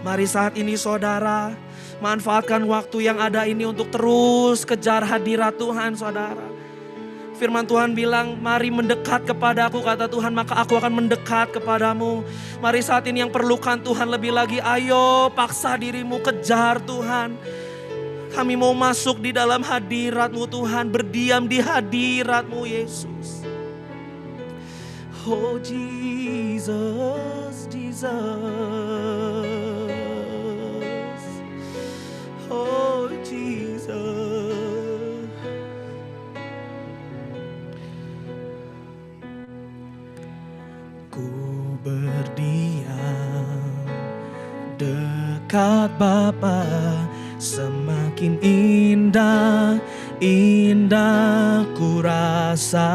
Mari saat ini saudara, manfaatkan waktu yang ada ini untuk terus kejar hadirat Tuhan saudara. Firman Tuhan bilang, mari mendekat kepadaku, kata Tuhan, maka aku akan mendekat kepadamu. Mari saat ini yang perlukan Tuhan lebih lagi, ayo paksa dirimu, kejar Tuhan. Kami mau masuk di dalam hadirat-Mu Tuhan, berdiam di hadirat-Mu Yesus. Oh Jesus, Jesus. Oh Jesus. Ku berdiam dekat Bapa, semakin indah, indah ku rasa.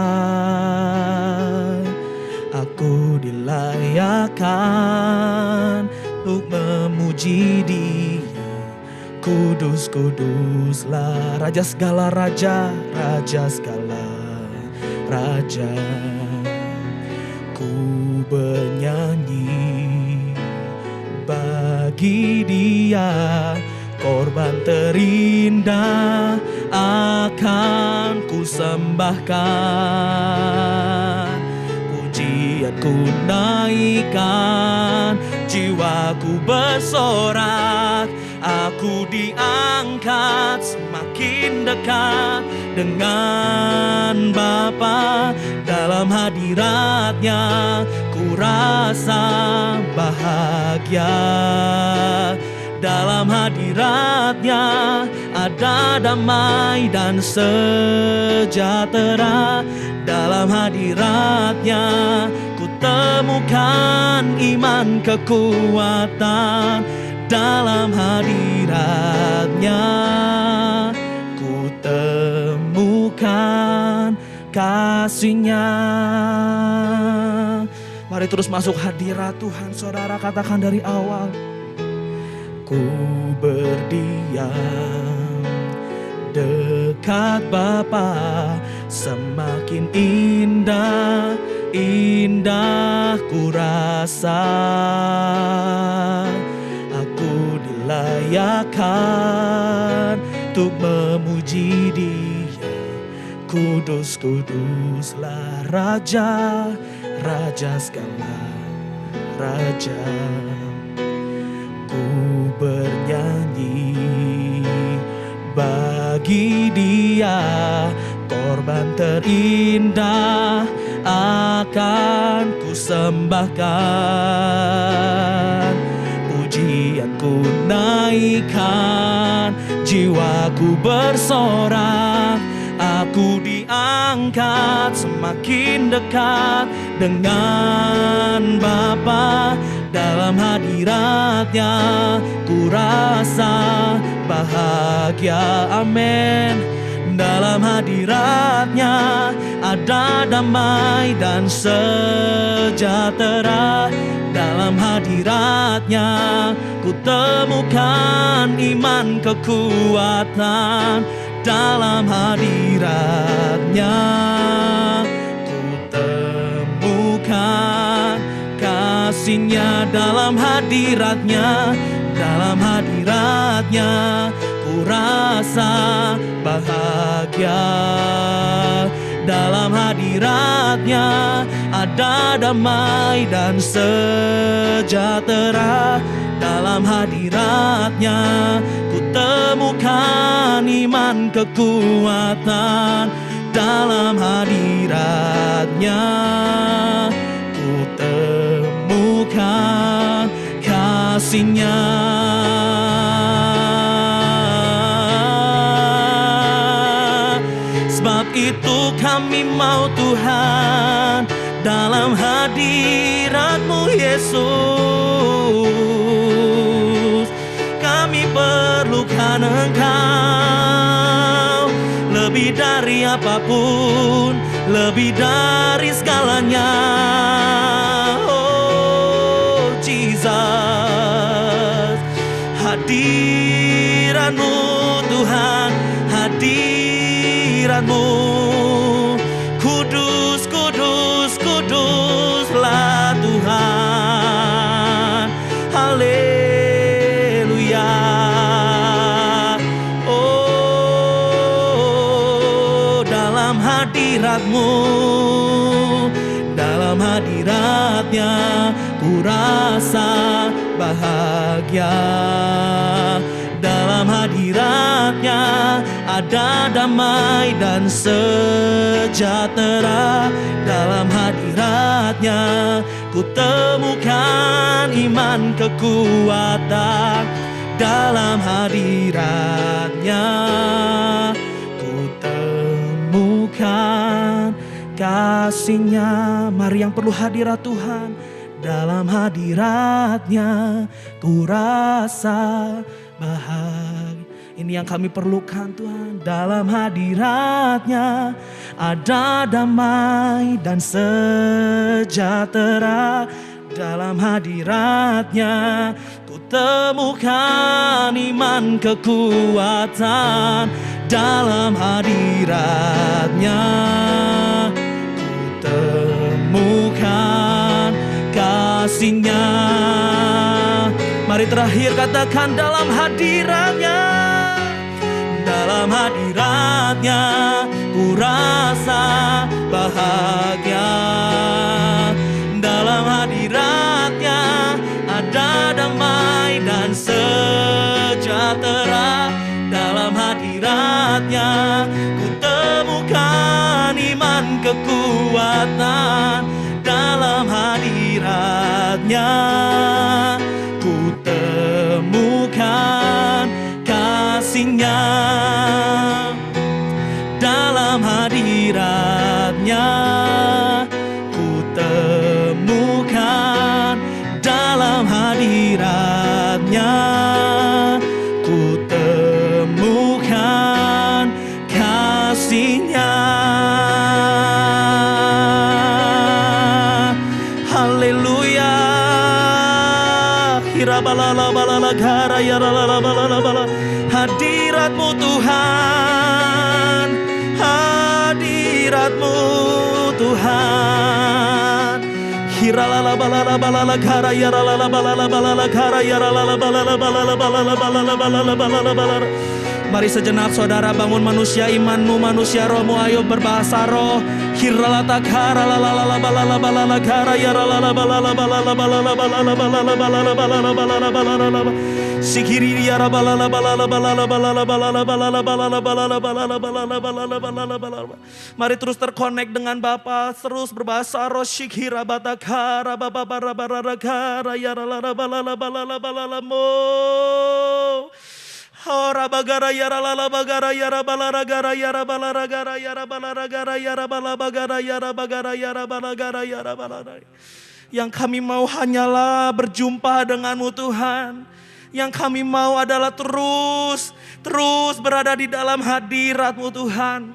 Aku dilayakkan untuk memuji Dia. Kudus, kuduslah Raja segala raja, Raja segala raja. Ku bernyanyi bagi Dia, korban terindah akan ku sembahkan. Pujian ku naikkan, jiwaku bersorak. Aku diangkat semakin dekat dengan Bapa. Dalam hadirat-Nya ku rasa bahagia. Dalam hadirat-Nya ada damai dan sejahtera. Dalam hadirat-Nya ku temukan iman kekuatan. Dalam hadirat-Nya ku temukan kasih-Nya. Mari terus masuk hadirat Tuhan saudara, katakan dari awal. Ku berdiam dekat Bapa, semakin indah, indah ku rasa. Aku dilayakkan untuk memuji Dia. Kudus, kuduslah Raja, Raja segala raja. Ku bernyanyi bagi Dia, korban terindah akan ku sembahkan. Pujianku naikkan, jiwaku bersorak. Aku diangkat semakin dekat dengan Bapa. Dalam hadirat-Nya ku rasa bahagia, amin. Dalam hadirat-Nya ada damai dan sejahtera. Dalam hadirat-Nya ku temukan iman kekuatan. Dalam hadirat-Nya ku temukan kasih-Nya. Dalam hadirat-Nya, dalam hadirat-Nya ku rasa bahagia. Dalam hadirat-Nya ada damai dan sejahtera. Dalam hadirat-Nya ku temukan iman kekuatan. Dalam hadirat-Nya ku temukan kasih-Nya. Sebab itu kami mau Tuhan dalam hadirat-Mu Yesus. Kami perlukan Engkau lebih dari apapun, lebih dari segalanya. Oh Jesus, hadirat-Mu Tuhan, hadirat-Mu. Kudus, kudus, kuduslah Tuhan. hadirat-Mu. Dalam hadirat-Nya ku rasa bahagia. Dalam hadirat-Nya ada damai dan sejahtera. Dalam hadirat-Nya ku temukan iman kekuatan. Dalam hadirat-Nya ku temukan kasih-Nya. Mari yang perlu hadirat Tuhan. Dalam hadirat-Nya ku rasa bahagia. Ini yang kami perlukan Tuhan. Dalam hadirat-Nya ada damai dan sejahtera. Dalam hadirat-Nya ku temukan iman kekuatan. Dalam hadirat-Nya ku temukan kasih-Nya. Mari terakhir katakan dalam hadirat-Nya. Dalam hadirat-Nya ku rasa bahagia. Dalam hadirat-Nya ada damai dan sejahtera. Dalam hadirat-Nya ku temukan iman kekuatan. Dalam hadirat-Nya ku temukan kasih-Nya. Dalam hadirat-Nya ku temukan. Dalam hadirat-Nya ku temukan kasih-Nya. Haleluya. Hadirat-Mu Tuhan, hadirat-Mu Tuhan. Mari sejenak saudara bangun manusia imanmu, manusia rohmu, ayo berbahasa roh. Mari terus terkonek dengan Bapa, terus berbahasa roh. Ora bagara yara lala bagara yara balara gara yara balara gara yara balara gara yara bala bagara yara bagara yara balagara yara balara. Yang kami mau hanyalah berjumpa dengan-Mu Tuhan. Yang kami mau adalah terus berada di dalam hadirat-Mu Tuhan.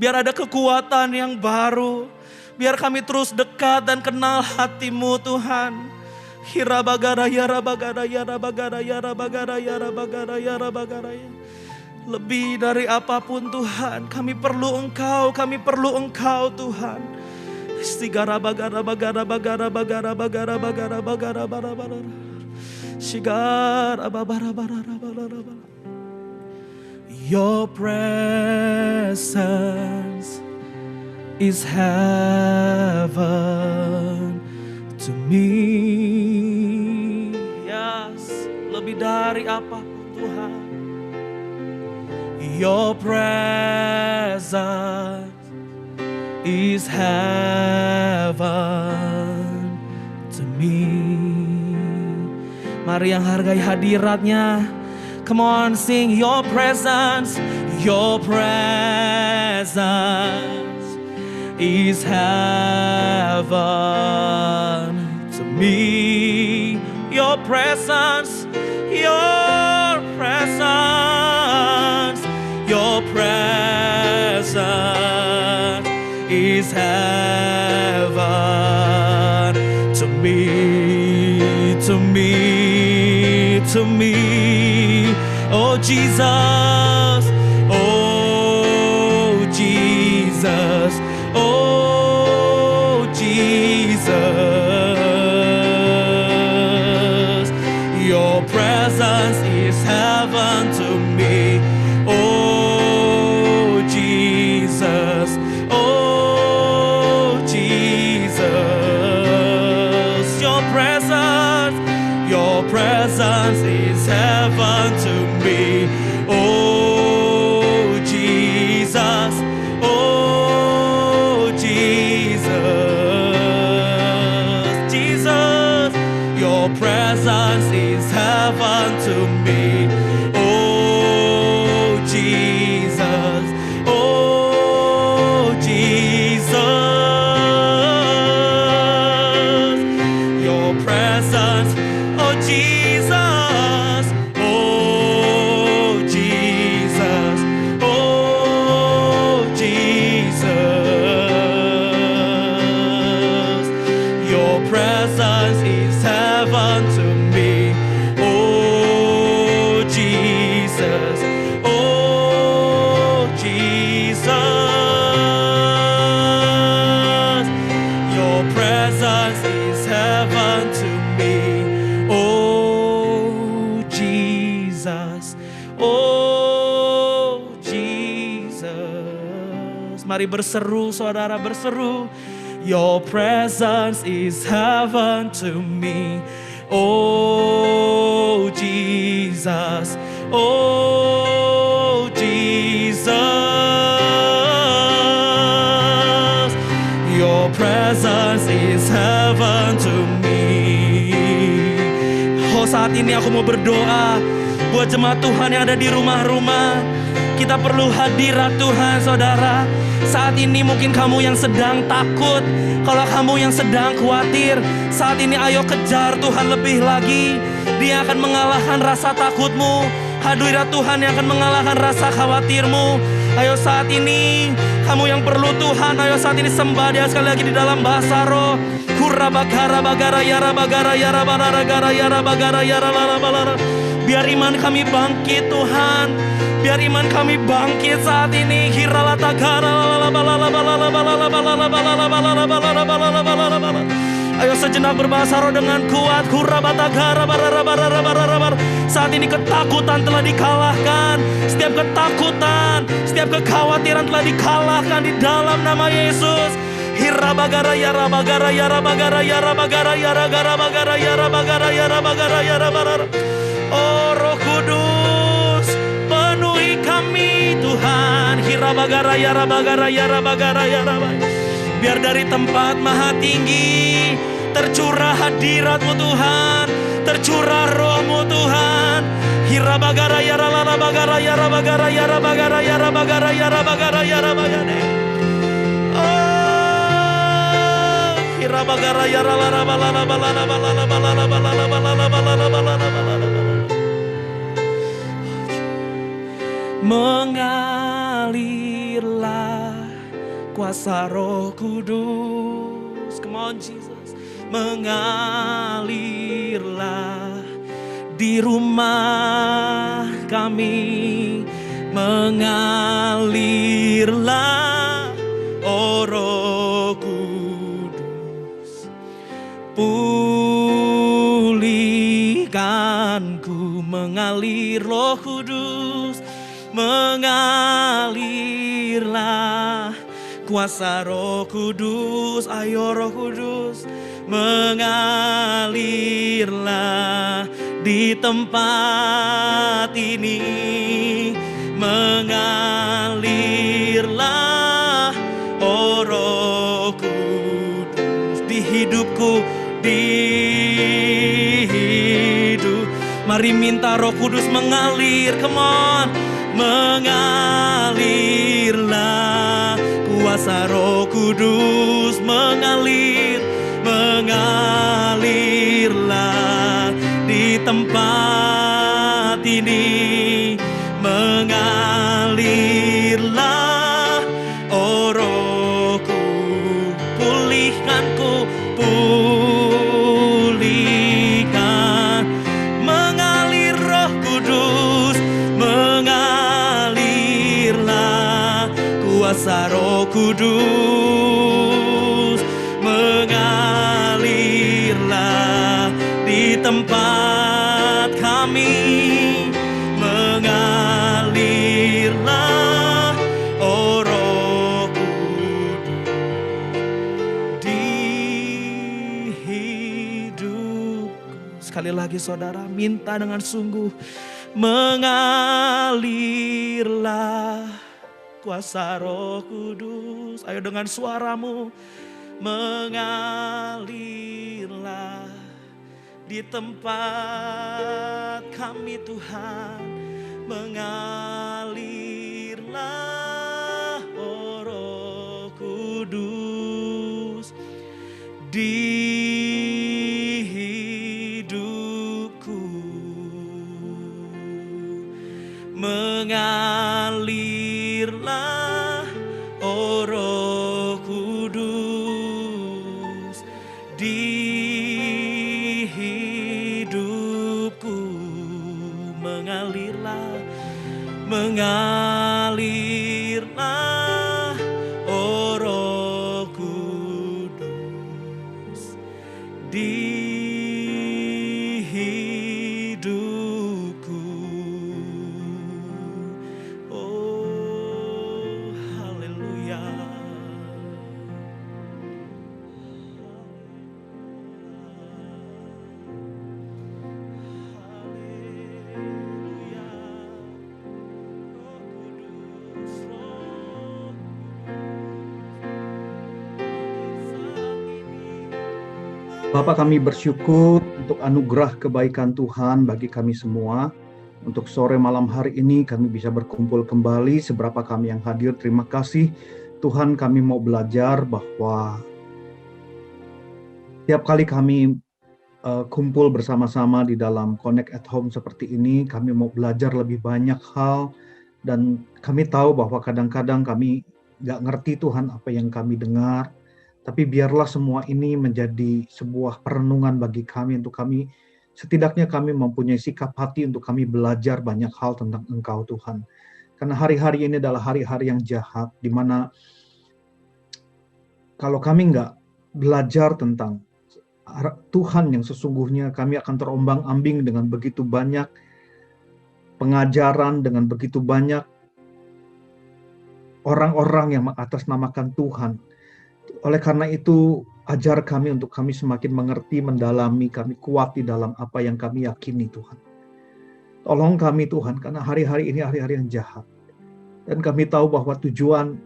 Biar ada kekuatan yang baru. Biar kami terus dekat dan kenal hati-Mu Tuhan. Hira bagara yara bagara yara bagara yara bagara yara bagara yara bagara. Lebih dari apapun Tuhan, kami perlu Engkau Tuhan. Sigara bagara bagara bagara bagara bagara bagara bagara bagara bagara. Sigara bagara bagara bagara bagara. Your presence is heaven to me. Yes, lebih dari apapun Tuhan. Your presence is heaven to me. Mari yang hargai hadirat-Nya. Come on, sing your presence. Your presence is heaven to me. Your presence, your presence, your presence is heaven to me, to me, to me. Oh Jesus, oh Jesus, oh Jesus. Your presence is heaven to me. Oh Jesus, oh Your presence is heaven to me. Oh Jesus, oh Jesus, Jesus, your presence is heaven to me. Oh Jesus, oh Jesus, your presence, oh Jesus, oh Jesus, oh Jesus, your presence is heaven to me. Oh Jesus, oh Jesus, your presence is heaven to me. Oh Jesus, oh Jesus. Mari berseru saudara, berseru. Your presence is heaven to me. Oh Jesus, oh Jesus, your presence is heaven to me. Oh, saat ini aku mau berdoa buat jemaat Tuhan yang ada di rumah-rumah. Kita perlu hadirat Tuhan, saudara. Saat ini mungkin kamu yang sedang takut, kalau kamu yang sedang khawatir, saat ini ayo kejar Tuhan lebih lagi. Dia akan mengalahkan rasa takutmu. Hadirat Tuhan yang akan mengalahkan rasa khawatirmu. Ayo saat ini kamu yang perlu Tuhan, ayo saat ini sembah Dia sekali lagi di dalam bahasa roh. Kurabagara bagara yara bagara yara bagara yara bagara yara lara. Biar iman kami bangkit Tuhan. Biar iman kami bangkit saat ini. Ayo sejenak berbahasa roh dengan kuat. Saat ini ketakutan telah dikalahkan. Setiap ketakutan, setiap kekhawatiran telah dikalahkan di dalam nama Yesus. Hirabagara yara bagara yara bagara yara bagara yara gara bagara yara bagara yara bagara yara bagara. Oh Roh Kudus, penuhi kami Tuhan. Hirabagara yara bagara yara bagara yara bagara. Biar dari tempat maha tinggi tercurah hadirat-Mu Tuhan, tercurah Roh-Mu Tuhan. Hirabagara yara lala bagara yara bagara yara bagara yara bagara yara bagara yara bagara. Hirabagara yara lala balala balala balala balala balala balala balala balala balala. Mengalirlah kuasa Roh Kudus. Come on Jesus. Mengalirlah di rumah kami. Mengalirlah oh Roh Kudus. Pulihkanku, mengalir Roh Kudus. Mengalirlah kuasa Roh Kudus. Ayo Roh Kudus, mengalirlah di tempat ini. Mengalirlah oh Roh Kudus di hidupku, di hidup. Mari minta Roh Kudus mengalir. Come on. Mengalirlah kuasa Roh Kudus. Mengalir, mengalirlah di tempat ini. Mengalirlah oh Rohku, pulihkanku, pulihkan. Mengalir Roh Kudus, mengalirlah kuasa Roh Kudus. Mengalirlah di tempat kami. Mengalirlah oh Roh Kudus di hidupku. Sekali lagi saudara, minta dengan sungguh. Mengalirlah kuasa Roh Kudus. Ayo dengan suaramu. Mengalirlah di tempat kami Tuhan. Mengalirlah oh Roh Kudus di hidupku. Mengalirlah oh Roh Kudus di hidupku. Mengalirlah, mengalirlah oh Roh Kudus di hidupku. Oh haleluya. Bapak, kami bersyukur untuk anugerah kebaikan Tuhan bagi kami semua. Untuk sore malam hari ini kami bisa berkumpul kembali. Seberapa kami yang hadir, terima kasih Tuhan. Kami mau belajar bahwa tiap kali kami kumpul bersama-sama di dalam Connect at Home seperti ini, kami mau belajar lebih banyak hal. Dan kami tahu bahwa kadang-kadang kami gak ngerti Tuhan apa yang kami dengar. Tapi biarlah semua ini menjadi sebuah perenungan bagi kami, untuk kami, setidaknya kami mempunyai sikap hati untuk kami belajar banyak hal tentang Engkau Tuhan. Karena hari-hari ini adalah hari-hari yang jahat, di mana kalau kami nggak belajar tentang Tuhan yang sesungguhnya, kami akan terombang-ambing dengan begitu banyak pengajaran, dengan begitu banyak orang-orang yang mengatasnamakan Tuhan. Oleh karena itu, ajar kami untuk kami semakin mengerti, mendalami, kami kuat di dalam apa yang kami yakini Tuhan. Tolong kami Tuhan, karena hari-hari ini hari-hari yang jahat. Dan kami tahu bahwa tujuan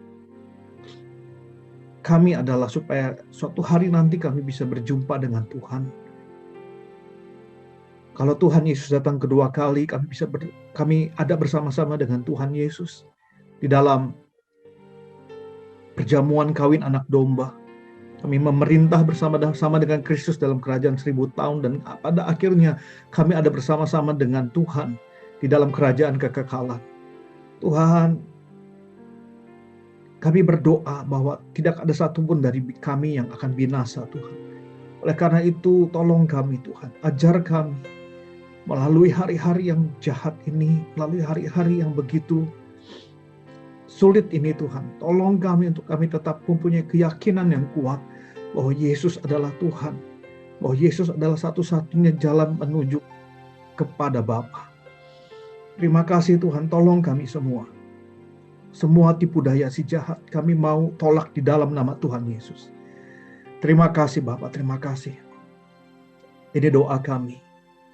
kami adalah supaya suatu hari nanti kami bisa berjumpa dengan Tuhan. Kalau Tuhan Yesus datang kedua kali, kami ada bersama-sama dengan Tuhan Yesus di dalam perjamuan kawin anak domba. Kami memerintah bersama-sama dengan Kristus dalam kerajaan 1000 tahun. Dan pada akhirnya kami ada bersama-sama dengan Tuhan di dalam kerajaan kekekalan. Tuhan, kami berdoa bahwa tidak ada satupun dari kami yang akan binasa Tuhan. Oleh karena itu tolong kami Tuhan, ajar kami melalui hari-hari yang jahat ini, melalui hari-hari yang begitu sulit ini Tuhan. Tolong kami untuk kami tetap mempunyai keyakinan yang kuat bahwa Yesus adalah Tuhan, bahwa Yesus adalah satu-satunya jalan menuju kepada Bapa. Terima kasih Tuhan, tolong kami semua. Semua tipu daya si jahat kami mau tolak di dalam nama Tuhan Yesus. Terima kasih Bapa, terima kasih. Ini doa kami.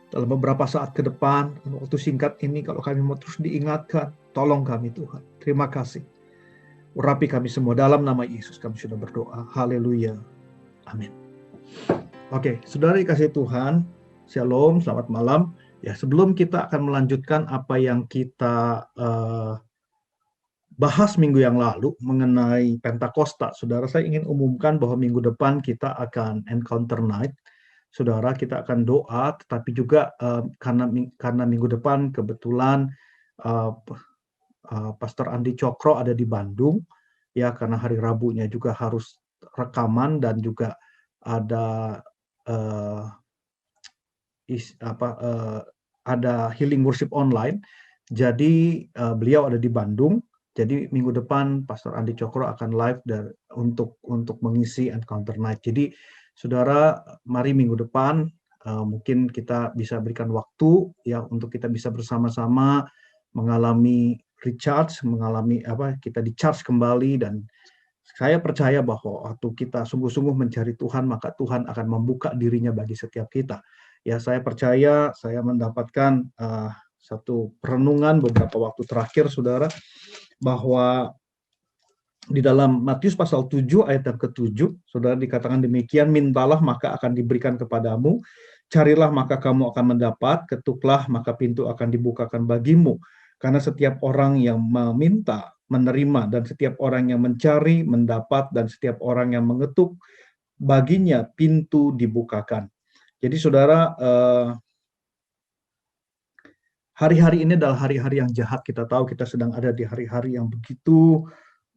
Dalam beberapa saat ke depan, waktu singkat ini, kalau kami mau terus diingatkan, tolong kami Tuhan. Terima kasih. Urapi kami semua dalam nama Yesus kami sudah berdoa. Haleluya. Amin. Oke, saudara dikasih Tuhan. Shalom, selamat malam. Ya, sebelum kita akan melanjutkan apa yang kita bahas minggu yang lalu mengenai Pentakosta, saudara, saya ingin umumkan bahwa minggu depan kita akan Encounter Night. Saudara, kita akan doa, tetapi juga karena minggu depan kebetulan Pastor Andi Cokro ada di Bandung, ya, karena hari Rabunya juga harus rekaman dan juga ada ada healing worship online. Jadi beliau ada di Bandung. Jadi minggu depan Pastor Andi Cokro akan live untuk mengisi Encounter Night. Jadi saudara, mari minggu depan mungkin kita bisa berikan waktu ya untuk kita bisa bersama-sama mengalami recharge, kita di-charge kembali. Dan saya percaya bahwa waktu kita sungguh-sungguh mencari Tuhan, maka Tuhan akan membuka dirinya bagi setiap kita. Ya, saya percaya saya mendapatkan satu perenungan beberapa waktu terakhir, saudara, bahwa di dalam Matius pasal 7 ayat yang ke-7, saudara, dikatakan demikian, mintalah maka akan diberikan kepadamu, carilah maka kamu akan mendapat, ketuklah maka pintu akan dibukakan bagimu. Karena setiap orang yang meminta, menerima, dan setiap orang yang mencari, mendapat, dan setiap orang yang mengetuk, baginya pintu dibukakan. Jadi saudara, hari-hari ini adalah hari-hari yang jahat. Kita tahu kita sedang ada di hari-hari yang begitu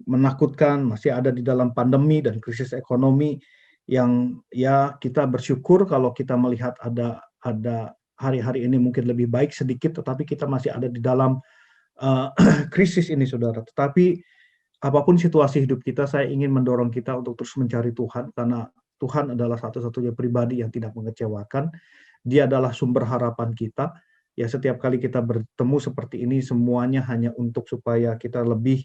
menakutkan, masih ada di dalam pandemi dan krisis ekonomi yang ya kita bersyukur kalau kita melihat ada hari-hari ini mungkin lebih baik sedikit, tetapi kita masih ada di dalam krisis ini, saudara. Tetapi apapun situasi hidup kita, saya ingin mendorong kita untuk terus mencari Tuhan, karena Tuhan adalah satu-satunya pribadi yang tidak mengecewakan. Dia adalah sumber harapan kita. Ya, setiap kali kita bertemu seperti ini, semuanya hanya untuk supaya kita lebih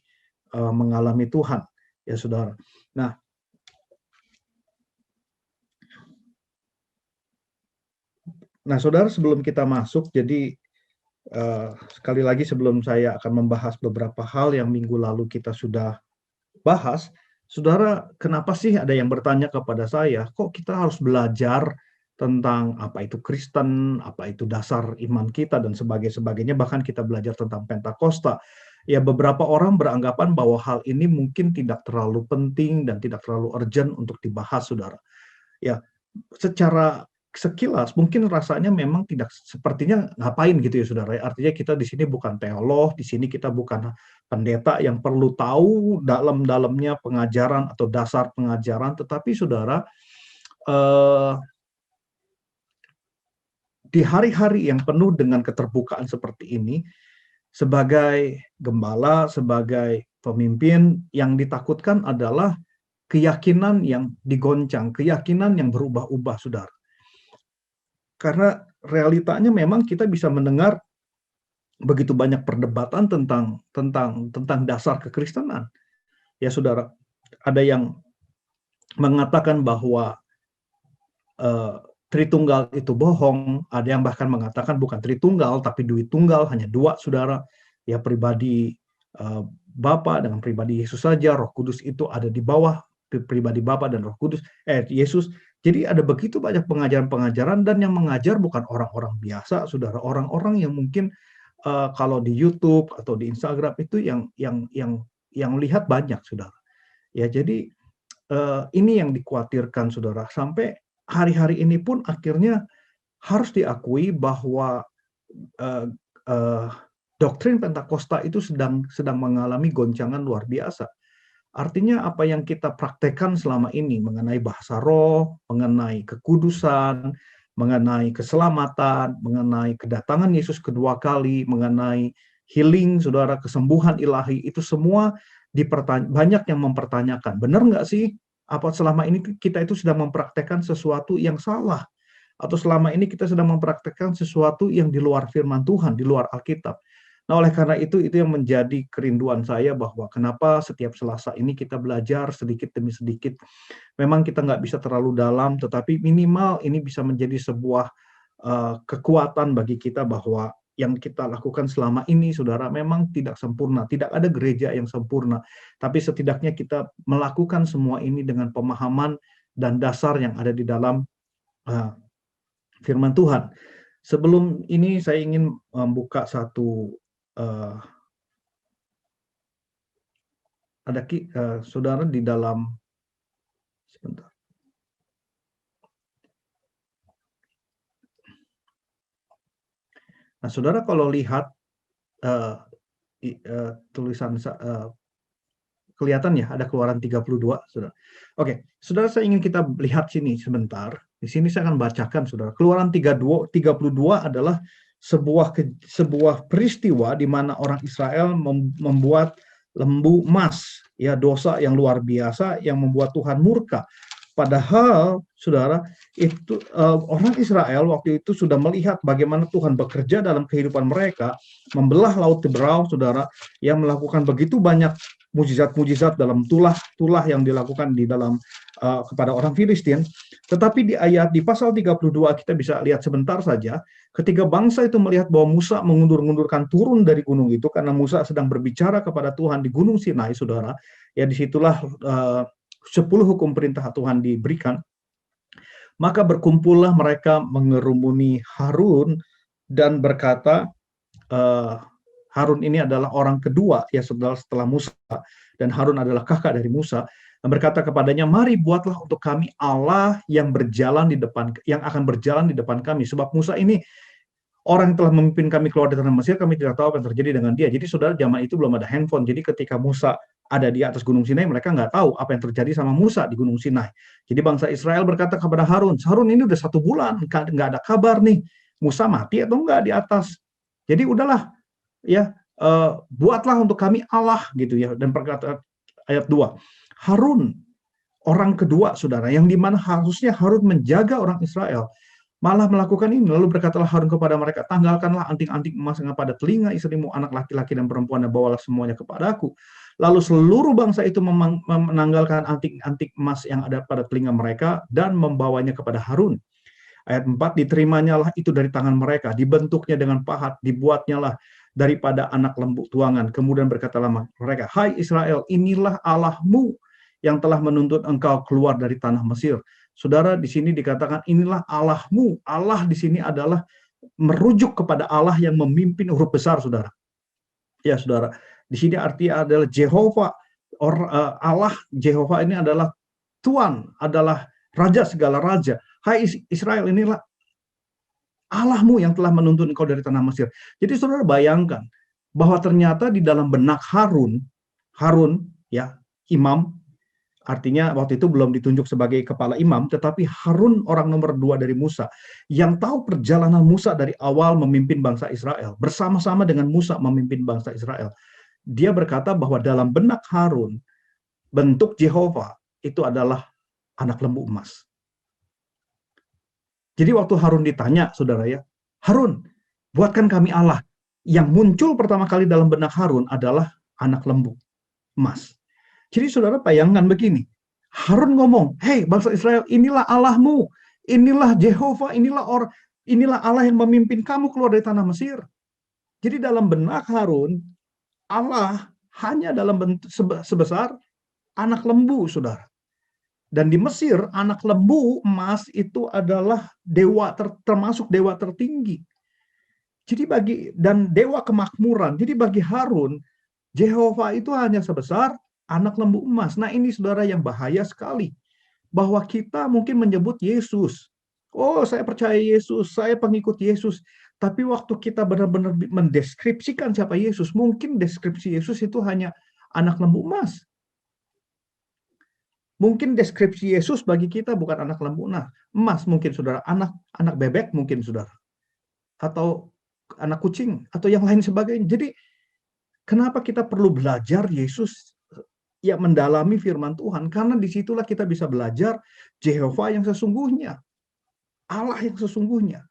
mengalami Tuhan, ya saudara. Nah, saudara, sebelum kita masuk, jadi sekali lagi sebelum saya akan membahas beberapa hal yang minggu lalu kita sudah bahas, saudara, kenapa sih ada yang bertanya kepada saya, kok kita harus belajar tentang apa itu Kristen, apa itu dasar iman kita, dan sebagainya, bahkan kita belajar tentang Pentakosta. Ya, beberapa orang beranggapan bahwa hal ini mungkin tidak terlalu penting dan tidak terlalu urgent untuk dibahas, saudara. Ya, secara sekilas mungkin rasanya memang tidak, sepertinya ngapain gitu ya, saudara. Artinya kita di sini bukan teolog, di sini kita bukan pendeta yang perlu tahu dalam-dalamnya pengajaran atau dasar pengajaran, tetapi saudara, di hari-hari yang penuh dengan keterbukaan seperti ini, sebagai gembala, sebagai pemimpin, yang ditakutkan adalah keyakinan yang digoncang, keyakinan yang berubah-ubah, saudara. Karena realitanya memang kita bisa mendengar begitu banyak perdebatan tentang dasar kekristenan. Ya, saudara, ada yang mengatakan bahwa Tritunggal itu bohong, ada yang bahkan mengatakan bukan Tritunggal tapi Duit Tunggal, hanya dua, saudara. Ya, pribadi Bapa dengan pribadi Yesus saja, Roh Kudus itu ada di bawah pribadi Bapa dan Roh Kudus, Yesus. Jadi ada begitu banyak pengajaran-pengajaran, dan yang mengajar bukan orang-orang biasa, saudara, orang-orang yang mungkin kalau di YouTube atau di Instagram itu yang lihat banyak, saudara. Ya, jadi ini yang dikhawatirkan, saudara, sampai hari-hari ini pun akhirnya harus diakui bahwa doktrin Pentakosta itu sedang mengalami goncangan luar biasa. Artinya apa yang kita praktekkan selama ini mengenai bahasa roh, mengenai kekudusan, mengenai keselamatan, mengenai kedatangan Yesus kedua kali, mengenai healing, saudara, kesembuhan ilahi, itu semua banyak yang mempertanyakan, benar nggak sih apa selama ini kita itu sedang mempraktekkan sesuatu yang salah, atau selama ini kita sedang mempraktekkan sesuatu yang di luar firman Tuhan, di luar Alkitab. Nah, oleh karena itu yang menjadi kerinduan saya, bahwa kenapa setiap Selasa ini kita belajar sedikit demi sedikit. Memang kita nggak bisa terlalu dalam, tetapi minimal ini bisa menjadi sebuah kekuatan bagi kita, bahwa yang kita lakukan selama ini, saudara, memang tidak sempurna. Tidak ada gereja yang sempurna. Tapi setidaknya kita melakukan semua ini dengan pemahaman dan dasar yang ada di dalam firman Tuhan. Sebelum ini saya ingin membuka satu, ada saudara di dalam, sebentar. Nah, saudara, kalau lihat tulisan kelihatan ya, ada Keluaran 32, saudara. Oke, saudara, saya ingin kita lihat sini sebentar. Di sini saya akan bacakan, saudara. Keluaran 32 adalah sebuah peristiwa di mana orang Israel membuat lembu emas, ya, dosa yang luar biasa yang membuat Tuhan murka. Padahal, saudara, itu orang Israel waktu itu sudah melihat bagaimana Tuhan bekerja dalam kehidupan mereka, membelah Laut Teberau, saudara, yang melakukan begitu banyak mujizat-mujizat dalam tulah yang dilakukan di dalam kepada orang Filistin. Tetapi di pasal 32 kita bisa lihat sebentar saja, ketika bangsa itu melihat bahwa Musa mengundur-undurkan turun dari gunung itu karena Musa sedang berbicara kepada Tuhan di Gunung Sinai, saudara, ya disitulah 10 hukum perintah Tuhan diberikan, maka berkumpullah mereka mengerumuni Harun dan berkata, Harun ini adalah orang kedua ya setelah Musa, dan Harun adalah kakak dari Musa, dan berkata kepadanya, mari buatlah untuk kami Allah yang akan berjalan di depan kami, sebab Musa ini orang yang telah memimpin kami keluar dari tanah Mesir, kami tidak tahu apa yang terjadi dengan dia. Jadi saudara, zaman itu belum ada handphone. Jadi ketika Musa ada di atas Gunung Sinai, mereka nggak tahu apa yang terjadi sama Musa di Gunung Sinai. Jadi bangsa Israel berkata kepada Harun, Harun ini udah 1 bulan, nggak ada kabar nih, Musa mati atau enggak di atas. Jadi udahlah, ya buatlah untuk kami Allah gitu ya. Dan perkata ayat 2, Harun orang kedua, saudara, yang dimana harusnya Harun menjaga orang Israel, malah melakukan ini. Lalu berkatalah Harun kepada mereka, tanggalkanlah anting-anting emas yang pada telinga istrimu, anak laki-laki dan perempuan, dan bawalah semuanya kepadaku. Lalu seluruh bangsa itu menanggalkan anting-anting emas yang ada pada telinga mereka dan membawanya kepada Harun. Ayat 4, diterimanya lah itu dari tangan mereka, dibentuknya dengan pahat, dibuatnya lah daripada anak lembu tuangan. Kemudian berkatalah mereka, hai Israel, inilah Allahmu yang telah menuntut engkau keluar dari tanah Mesir. Saudara, di sini dikatakan inilah Allahmu. Allah di sini adalah merujuk kepada Allah yang memimpin huruf besar, saudara. Ya, saudara. Di sini artinya adalah Jehovah. Allah Jehovah ini adalah Tuhan, adalah Raja segala raja. Hai Israel, inilah Allahmu yang telah menuntun engkau dari tanah Mesir. Jadi saudara bayangkan bahwa ternyata di dalam benak Harun ya, imam, artinya waktu itu belum ditunjuk sebagai kepala imam, tetapi Harun orang nomor 2 dari Musa, yang tahu perjalanan Musa dari awal memimpin bangsa Israel, bersama-sama dengan Musa memimpin bangsa Israel. Dia berkata bahwa dalam benak Harun, bentuk Jehovah itu adalah anak lembu emas. Jadi waktu Harun ditanya, saudara ya, Harun, buatkan kami Allah. Yang muncul pertama kali dalam benak Harun adalah anak lembu emas. Jadi saudara bayangkan begini, Harun ngomong, hei bangsa Israel, inilah Allahmu, inilah Jehovah, inilah Allah yang memimpin kamu keluar dari tanah Mesir. Jadi dalam benak Harun, Allah hanya dalam bentuk sebesar anak lembu, saudara. Dan di Mesir, anak lembu emas itu adalah dewa termasuk dewa tertinggi. Jadi dan dewa kemakmuran. Jadi bagi Harun, Jehovah itu hanya sebesar anak lembu emas. Nah ini saudara yang bahaya sekali. Bahwa kita mungkin menyebut Yesus. Oh saya percaya Yesus, saya pengikut Yesus. Tapi waktu kita benar-benar mendeskripsikan siapa Yesus, mungkin deskripsi Yesus itu hanya anak lembu emas. Mungkin deskripsi Yesus bagi kita bukan anak lembu emas mungkin saudara, anak bebek mungkin saudara. Atau anak kucing, atau yang lain sebagainya. Jadi kenapa kita perlu belajar Yesus, ya mendalami firman Tuhan? Karena disitulah kita bisa belajar Jehovah yang sesungguhnya, Allah yang sesungguhnya.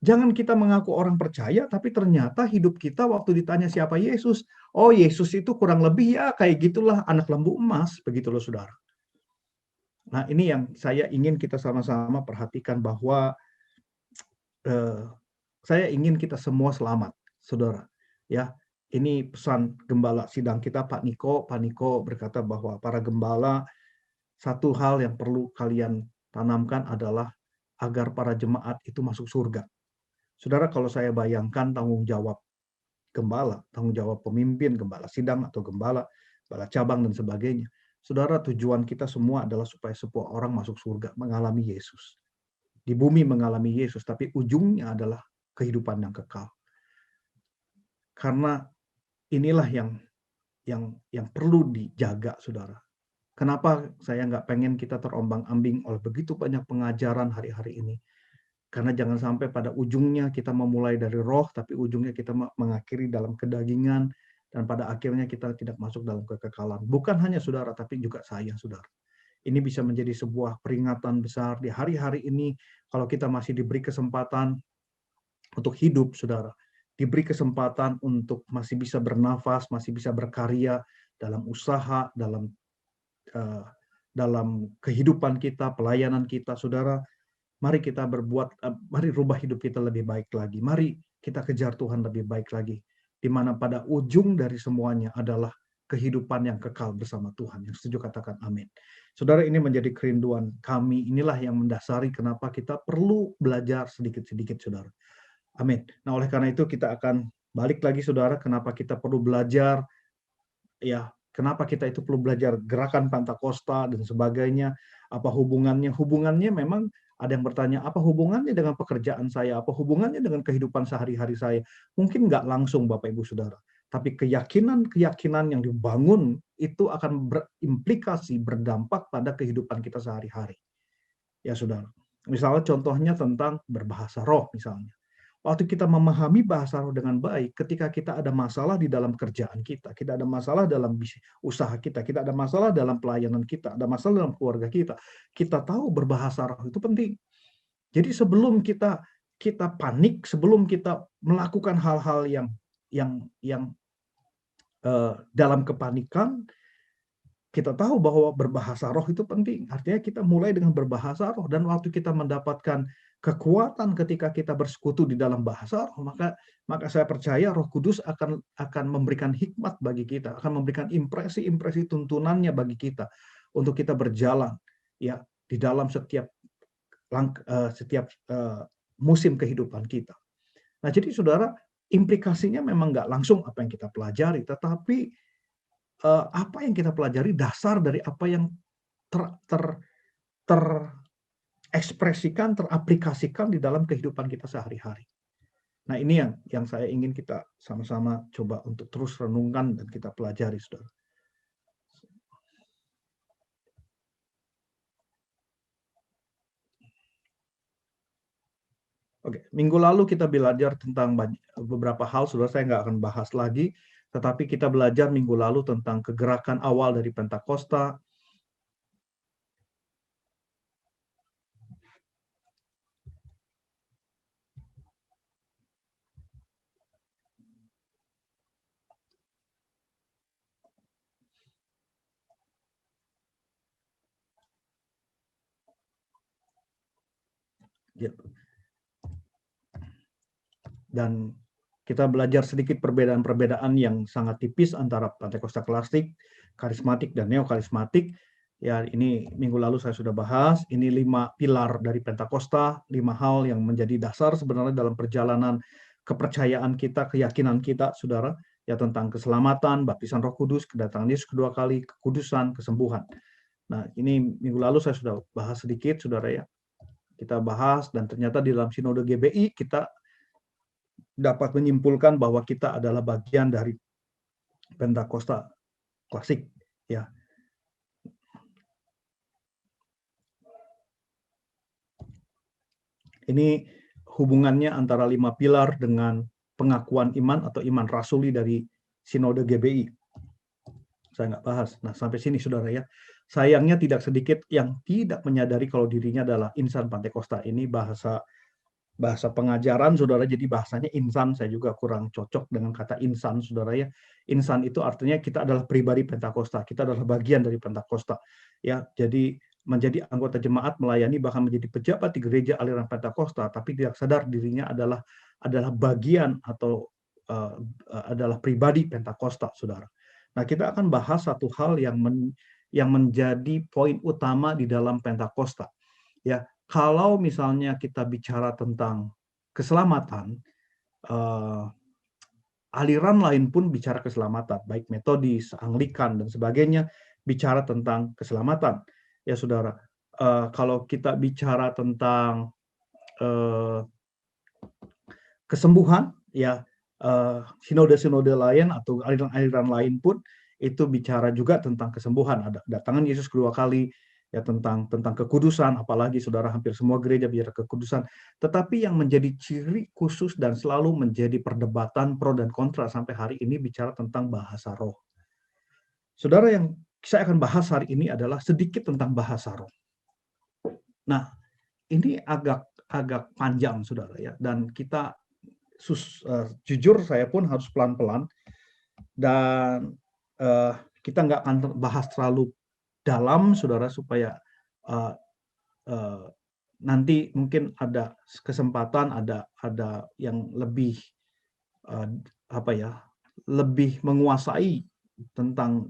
Jangan kita mengaku orang percaya, tapi ternyata hidup kita waktu ditanya siapa Yesus, oh Yesus itu kurang lebih ya kayak gitulah anak lembu emas, begitu loh saudara. Nah ini yang saya ingin kita sama-sama perhatikan bahwa saya ingin kita semua selamat, saudara. Ya, ini pesan gembala sidang kita, Pak Niko. Pak Niko berkata bahwa para gembala, satu hal yang perlu kalian tanamkan adalah agar para jemaat itu masuk surga. Saudara, kalau saya bayangkan tanggung jawab gembala, tanggung jawab pemimpin, gembala sidang atau gembala cabang dan sebagainya. Saudara, tujuan kita semua adalah supaya sebuah orang masuk surga, mengalami Yesus. Di bumi mengalami Yesus, tapi ujungnya adalah kehidupan yang kekal. Karena inilah yang perlu dijaga, saudara. Kenapa saya nggak pengen kita terombang-ambing oleh begitu banyak pengajaran hari-hari ini? Karena jangan sampai pada ujungnya kita memulai dari roh, tapi ujungnya kita mengakhiri dalam kedagingan, dan pada akhirnya kita tidak masuk dalam kekekalan. Bukan hanya saudara, tapi juga saya, saudara. ini bisa menjadi sebuah peringatan besar di hari-hari ini kalau kita masih diberi kesempatan untuk hidup, saudara. Diberi kesempatan untuk masih bisa bernafas, masih bisa berkarya dalam usaha, eh, dalam kehidupan kita, pelayanan kita, saudara. Mari kita mari rubah hidup kita lebih baik lagi. Mari kita kejar Tuhan lebih baik lagi. Di mana pada ujung dari semuanya adalah kehidupan yang kekal bersama Tuhan. Yang setuju katakan amin. Saudara, ini menjadi kerinduan kami. Inilah yang mendasari kenapa kita perlu belajar sedikit-sedikit, saudara. Amin. Nah, oleh karena itu kita akan balik lagi, saudara, kenapa kita perlu belajar, ya, kenapa kita itu perlu belajar gerakan Pentakosta dan sebagainya. Apa hubungannya? Hubungannya memang ada yang bertanya, apa hubungannya dengan pekerjaan saya? Apa hubungannya dengan kehidupan sehari-hari saya? Mungkin nggak langsung, Bapak Ibu Saudara. Tapi keyakinan-keyakinan yang dibangun itu akan berimplikasi, berdampak pada kehidupan kita sehari-hari. Ya, Saudara. Misalnya contohnya tentang berbahasa roh misalnya. Waktu kita memahami bahasa roh dengan baik, ketika kita ada masalah di dalam kerjaan kita ada masalah dalam usaha kita ada masalah dalam pelayanan kita, ada masalah dalam keluarga kita tahu berbahasa roh itu penting. Jadi sebelum kita panik, sebelum kita melakukan hal-hal yang dalam kepanikan, kita tahu bahwa berbahasa roh itu penting. Artinya kita mulai dengan berbahasa roh, dan waktu kita mendapatkan kekuatan ketika kita bersekutu di dalam bahasa roh, maka saya percaya Roh Kudus akan memberikan hikmat bagi kita, akan memberikan impresi-impresi tuntunannya bagi kita untuk kita berjalan ya di dalam setiap musim kehidupan kita. Nah, jadi saudara, implikasinya memang nggak langsung apa yang kita pelajari, tetapi apa yang kita pelajari dasar dari apa yang terekspresikan, teraplikasikan di dalam kehidupan kita sehari-hari. Nah, ini yang saya ingin kita sama-sama coba untuk terus renungkan dan kita pelajari, saudara. Oke, minggu lalu kita belajar tentang beberapa hal, saudara. Saya nggak akan bahas lagi, tetapi kita belajar minggu lalu tentang kegerakan awal dari Pentakosta. Dan kita belajar sedikit perbedaan-perbedaan yang sangat tipis antara Pentakosta klasik, karismatik, dan neokarismatik. Ya, ini minggu lalu saya sudah bahas. Ini 5 pilar dari Pentakosta, 5 hal yang menjadi dasar sebenarnya dalam perjalanan kepercayaan kita, keyakinan kita, saudara, ya, tentang keselamatan, baptisan Roh Kudus, kedatangan Yesus kedua kali, kekudusan, kesembuhan. Nah, ini minggu lalu saya sudah bahas sedikit, saudara, ya. Kita bahas, dan ternyata di dalam Sinode GBI kita dapat menyimpulkan bahwa kita adalah bagian dari Pentakosta klasik, ya. Ini hubungannya antara 5 pilar dengan pengakuan iman atau iman rasuli dari Sinode GBI. Saya nggak bahas. Nah, sampai sini, saudara, ya. Sayangnya tidak sedikit yang tidak menyadari kalau dirinya adalah insan Pentakosta. Ini bahasa pengajaran, saudara, jadi bahasanya insan. Saya juga kurang cocok dengan kata insan, saudara, ya. Insan itu artinya kita adalah pribadi Pentakosta, kita adalah bagian dari Pentakosta, ya. Jadi menjadi anggota jemaat, melayani, bahkan menjadi pejabat di gereja aliran Pentakosta, tapi tidak sadar dirinya adalah bagian atau adalah pribadi Pentakosta, saudara. Nah, kita akan bahas satu hal yang menjadi poin utama di dalam Pentakosta, ya. Kalau misalnya kita bicara tentang keselamatan, aliran lain pun bicara keselamatan, baik Metodis, Anglikan, dan sebagainya, bicara tentang keselamatan. Ya, saudara, kalau kita bicara tentang kesembuhan, ya, sinode-sinode lain atau aliran-aliran lain pun itu bicara juga tentang kesembuhan. Ada kedatangan Yesus kedua kali, ya, tentang kekudusan, apalagi saudara hampir semua gereja bicara kekudusan. Tetapi yang menjadi ciri khusus dan selalu menjadi perdebatan pro dan kontra sampai hari ini bicara tentang bahasa roh. Saudara, yang saya akan bahas hari ini adalah sedikit tentang bahasa roh. Nah, ini agak panjang, saudara ya, dan kita jujur saya pun harus pelan-pelan, dan kita nggak akan bahas terlalu dalam, saudara, supaya uh, uh, nanti mungkin ada kesempatan, ada yang lebih lebih menguasai tentang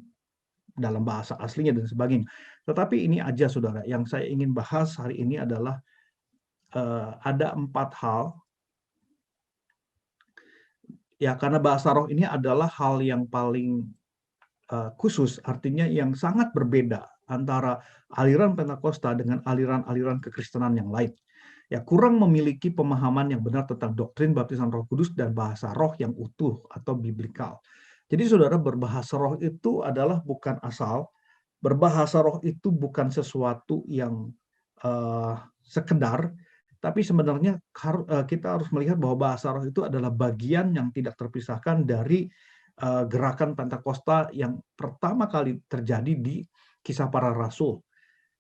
dalam bahasa aslinya dan sebagainya. Tetapi ini aja, saudara, yang saya ingin bahas hari ini adalah ada 4 hal. Ya, karena bahasa roh ini adalah hal yang paling khusus, artinya yang sangat berbeda antara aliran Pentakosta dengan aliran-aliran kekristenan yang lain. Ya, kurang memiliki pemahaman yang benar tentang doktrin baptisan Roh Kudus dan bahasa roh yang utuh atau biblikal. Jadi saudara, berbahasa roh itu adalah bukan asal, berbahasa roh itu bukan sesuatu yang sekedar, tapi sebenarnya kita harus melihat bahwa bahasa roh itu adalah bagian yang tidak terpisahkan dari gerakan Pentakosta yang pertama kali terjadi di Kisah Para Rasul.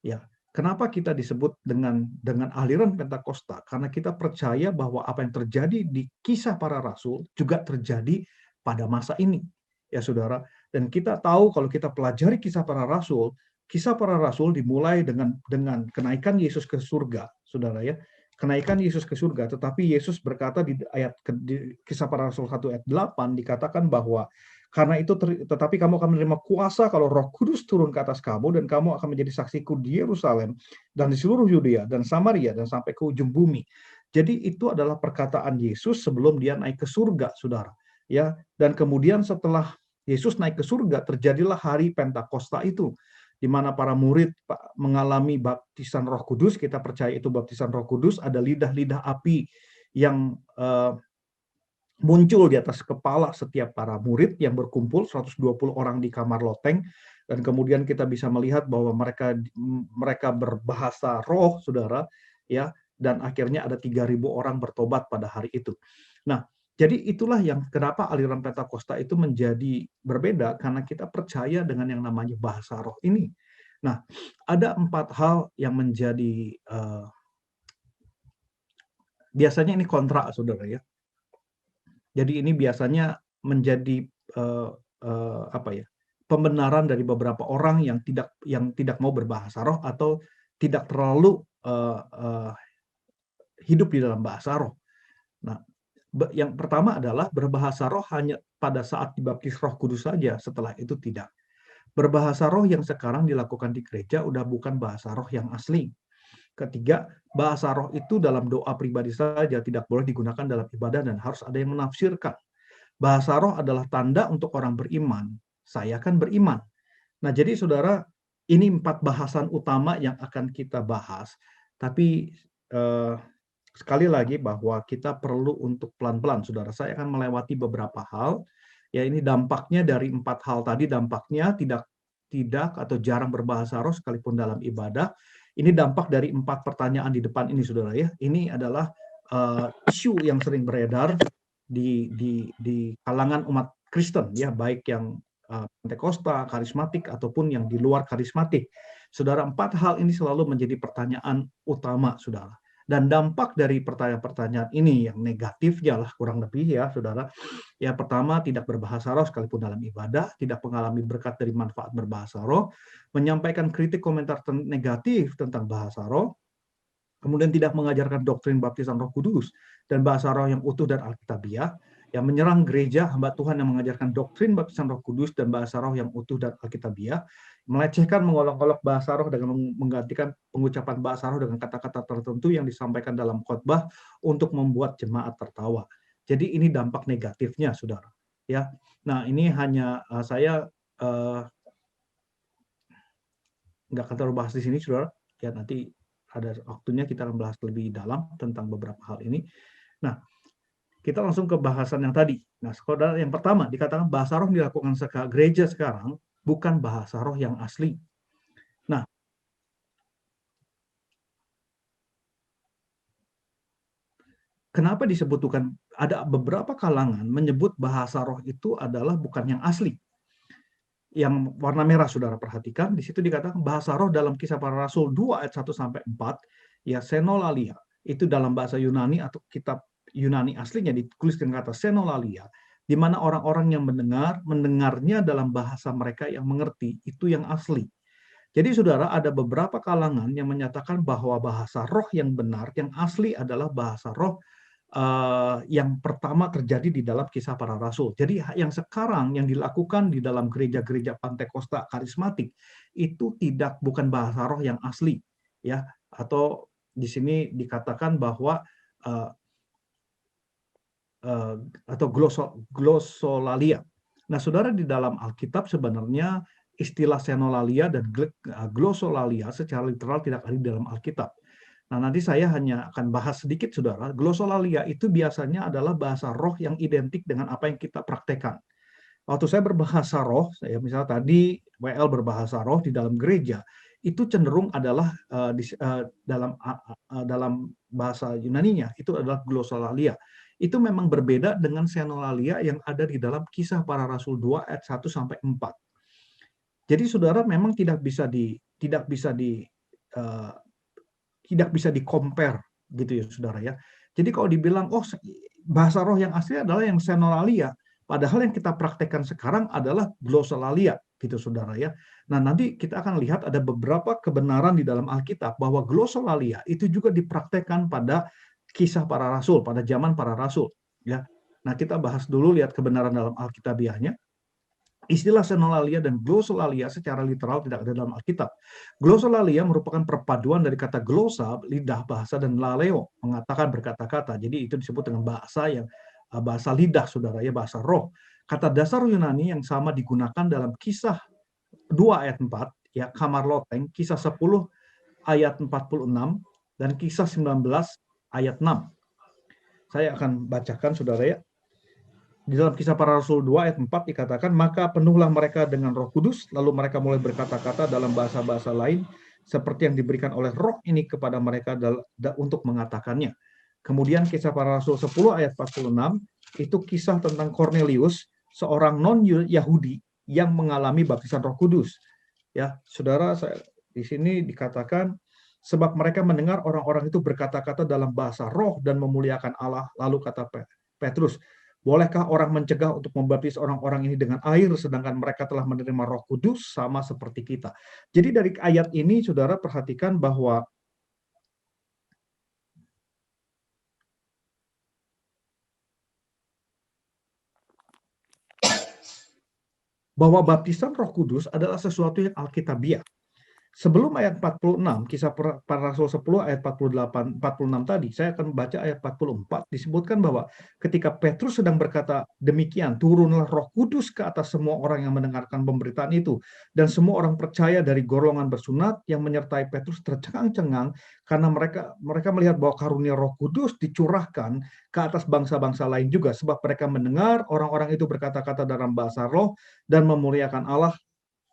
Ya, kenapa kita disebut dengan aliran Pentakosta? Karena kita percaya bahwa apa yang terjadi di Kisah Para Rasul juga terjadi pada masa ini, ya saudara. Dan kita tahu kalau kita pelajari Kisah Para Rasul dimulai dengan kenaikan Yesus ke surga, saudara ya. Kenaikan Yesus ke surga, tetapi Yesus berkata di Kisah Para Rasul 1 ayat 8 dikatakan bahwa karena itu tetapi kamu akan menerima kuasa kalau Roh Kudus turun ke atas kamu, dan kamu akan menjadi saksiku di Yerusalem dan di seluruh Yudea dan Samaria dan sampai ke ujung bumi. Jadi itu adalah perkataan Yesus sebelum dia naik ke surga, saudara. Ya, dan kemudian setelah Yesus naik ke surga, terjadilah hari Pentakosta itu, di mana para murid mengalami baptisan Roh Kudus. Kita percaya itu baptisan Roh Kudus. Ada lidah-lidah api yang muncul di atas kepala setiap para murid yang berkumpul 120 orang di kamar loteng, dan kemudian kita bisa melihat bahwa mereka berbahasa roh, saudara, ya, dan akhirnya ada 3.000 orang bertobat pada hari itu. Nah, jadi itulah yang kenapa aliran Pentakosta itu menjadi berbeda, karena kita percaya dengan yang namanya bahasa roh ini. Nah, ada 4 hal yang menjadi biasanya ini kontra, saudara ya. Jadi ini biasanya menjadi pembenaran dari beberapa orang yang tidak mau berbahasa roh atau tidak terlalu hidup di dalam bahasa roh. Nah, yang pertama adalah berbahasa roh hanya pada saat dibaptis Roh Kudus saja, setelah itu tidak. Berbahasa roh yang sekarang dilakukan di gereja udah bukan bahasa roh yang asli. Ketiga, bahasa roh itu dalam doa pribadi saja, tidak boleh digunakan dalam ibadah dan harus ada yang menafsirkan. Bahasa roh adalah tanda untuk orang beriman. Saya kan beriman. Nah, jadi saudara, ini 4 bahasan utama yang akan kita bahas. Tapi sekali lagi bahwa kita perlu untuk pelan-pelan, saudara. Saya akan melewati beberapa hal. Ya, ini dampaknya dari 4 hal tadi, dampaknya tidak atau jarang berbahasa roh sekalipun dalam ibadah. Ini dampak dari 4 pertanyaan di depan ini, saudara ya. Ini adalah isu yang sering beredar di kalangan umat Kristen, ya, baik yang Pentakosta, karismatik, ataupun yang di luar karismatik. Saudara, 4 hal ini selalu menjadi pertanyaan utama, saudara. Dan dampak dari pertanyaan-pertanyaan ini yang negatifnya lah kurang lebih, ya saudara. Ya, pertama, tidak berbahasa roh sekalipun dalam ibadah, tidak mengalami berkat dari manfaat berbahasa roh, menyampaikan kritik komentar negatif tentang bahasa roh, kemudian tidak mengajarkan doktrin baptisan Roh Kudus dan bahasa roh yang utuh dan alkitabiah, yang menyerang gereja hamba Tuhan yang mengajarkan doktrin baptisan Roh Kudus dan bahasa roh yang utuh dan alkitabiah, melecehkan, mengolok-olok bahasa roh dengan menggantikan pengucapan bahasa roh dengan kata-kata tertentu yang disampaikan dalam khotbah untuk membuat jemaat tertawa. Jadi ini dampak negatifnya, saudara. Ya, nah ini hanya saya nggak akan terlalu bahas di sini, saudara. Ya, nanti ada waktunya kita akan bahas lebih dalam tentang beberapa hal ini. Nah, kita langsung ke bahasan yang tadi. Nah, saudara, yang pertama dikatakan bahasa roh dilakukan gereja sekarang bukan bahasa roh yang asli. Nah, kenapa disebutkan ada beberapa kalangan menyebut bahasa roh itu adalah bukan yang asli? yang warna merah, saudara perhatikan, di situ dikatakan bahasa roh dalam Kisah Para Rasul 2 ayat 1-4, ya senolalia, itu dalam bahasa Yunani atau kitab Yunani aslinya ditulis dengan kata senolalia, di mana orang-orang yang mendengarnya dalam bahasa mereka yang mengerti, itu yang asli. Jadi saudara, ada beberapa kalangan yang menyatakan bahwa bahasa roh yang benar, yang asli adalah bahasa roh yang pertama terjadi di dalam Kisah Para Rasul. Jadi yang sekarang yang dilakukan di dalam gereja-gereja Pantekosta karismatik itu bukan bahasa roh yang asli, ya. Atau di sini dikatakan bahwa atau glosolalia. Nah, saudara, di dalam Alkitab sebenarnya istilah senolalia dan glosolalia secara literal tidak ada di dalam Alkitab. Nah, nanti saya hanya akan bahas sedikit, saudara. Glosolalia itu biasanya adalah bahasa roh yang identik dengan apa yang kita praktekkan. Waktu saya berbahasa roh, misalnya tadi WL berbahasa roh di dalam gereja, itu cenderung adalah dalam bahasa Yunaninya, itu adalah glosolalia. Itu memang berbeda dengan senolalia yang ada di dalam Kisah Para Rasul 2 ayat 1-4. Jadi saudara, memang tidak bisa di-compare gitu ya, saudara ya. Jadi kalau dibilang bahasa roh yang asli adalah yang senolalia, padahal yang kita praktekkan sekarang adalah glosolalia gitu, saudara ya. Nah, nanti kita akan lihat ada beberapa kebenaran di dalam Alkitab bahwa glosolalia itu juga dipraktekkan pada Kisah Para Rasul, pada zaman para rasul ya. Nah, kita bahas dulu, lihat kebenaran dalam Alkitabiahnya. Istilah senolalia dan glosolalia secara literal tidak ada dalam Alkitab. Glosolalia merupakan perpaduan dari kata glosa, lidah, bahasa, dan laleo, mengatakan, berkata-kata. Jadi itu disebut dengan bahasa lidah, saudara ya, bahasa roh. Kata dasar Yunani yang sama digunakan dalam Kisah 2 ayat 4, ya, kamar loteng, Kisah 10 ayat 46, dan Kisah 19 ayat 6. Saya akan bacakan, saudara ya. Di dalam Kisah Para Rasul 2 ayat 4 dikatakan, maka penuhlah mereka dengan Roh Kudus, lalu mereka mulai berkata-kata dalam bahasa-bahasa lain, seperti yang diberikan oleh Roh ini kepada mereka untuk mengatakannya. Kemudian Kisah Para Rasul 10 ayat 46, itu kisah tentang Cornelius, seorang non-Yahudi yang mengalami baptisan Roh Kudus. Ya, saudara, di sini dikatakan, sebab mereka mendengar orang-orang itu berkata-kata dalam bahasa roh dan memuliakan Allah. Lalu kata Petrus, bolehkah orang mencegah untuk membaptis orang-orang ini dengan air sedangkan mereka telah menerima Roh Kudus sama seperti kita? Jadi dari ayat ini, saudara, perhatikan bahwa baptisan Roh Kudus adalah sesuatu yang alkitabiah. Sebelum ayat 46, Kisah Para Rasul 10 ayat 48, 46 tadi, saya akan baca ayat 44, disebutkan bahwa ketika Petrus sedang berkata demikian, turunlah Roh Kudus ke atas semua orang yang mendengarkan pemberitaan itu, dan semua orang percaya dari golongan bersunat yang menyertai Petrus tercengang-cengang karena mereka melihat bahwa karunia Roh Kudus dicurahkan ke atas bangsa-bangsa lain juga, sebab mereka mendengar orang-orang itu berkata-kata dalam bahasa roh dan memuliakan Allah,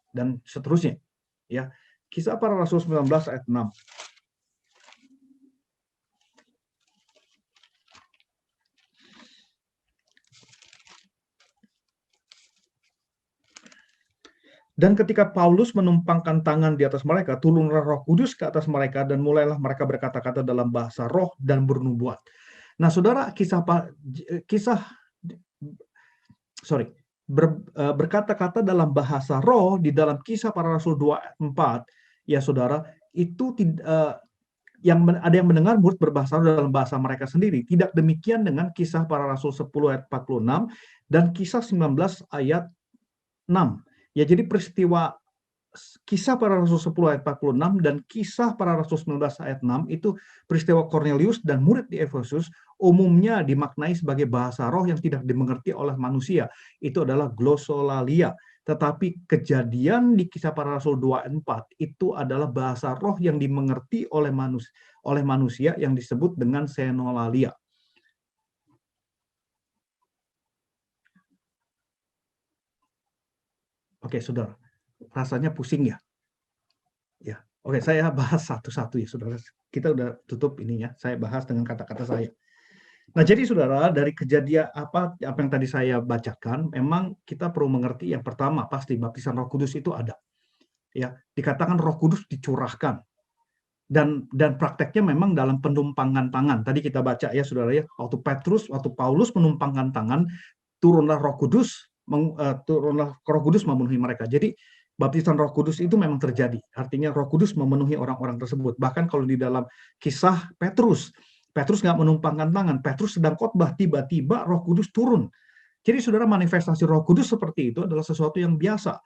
dan seterusnya. Ya. Kisah Para Rasul 19 ayat 6. Dan ketika Paulus menumpangkan tangan di atas mereka, turunlah Roh Kudus ke atas mereka dan mulailah mereka berkata-kata dalam bahasa roh dan bernubuat. Nah, saudara, berkata-kata dalam bahasa roh di dalam Kisah Para Rasul 2 ayat 4, ya saudara, itu ada yang mendengar murid berbahasa roh dalam bahasa mereka sendiri. Tidak demikian dengan Kisah Para Rasul 10 ayat 46 dan Kisah 19 ayat 6. Ya, jadi peristiwa Kisah Para Rasul 10 ayat 46 dan Kisah Para Rasul 19 ayat 6 itu peristiwa Cornelius dan murid di Efesus umumnya dimaknai sebagai bahasa roh yang tidak dimengerti oleh manusia. Itu adalah glosolalia. Tetapi kejadian di Kisah Para Rasul 2 ayat 4 itu adalah bahasa roh yang dimengerti oleh manusia yang disebut dengan senolalia. Oke, saudara, rasanya pusing ya? Ya, oke, saya bahas satu-satu ya, saudara. Kita udah tutup ininya, saya bahas dengan kata-kata saya. Nah, jadi saudara, dari kejadian apa yang tadi saya bacakan, memang kita perlu mengerti yang pertama pasti baptisan Roh Kudus itu ada. Ya, dikatakan Roh Kudus dicurahkan dan prakteknya memang dalam penumpangan tangan. Tadi kita baca ya saudara ya, waktu Paulus menumpangkan tangan, turunlah Roh Kudus, turunlah Roh Kudus memenuhi mereka. Jadi baptisan Roh Kudus itu memang terjadi. Artinya Roh Kudus memenuhi orang-orang tersebut. Bahkan kalau di dalam kisah Petrus nggak menumpangkan tangan, Petrus sedang khotbah, tiba-tiba Roh Kudus turun. Jadi saudara, manifestasi Roh Kudus seperti itu adalah sesuatu yang biasa.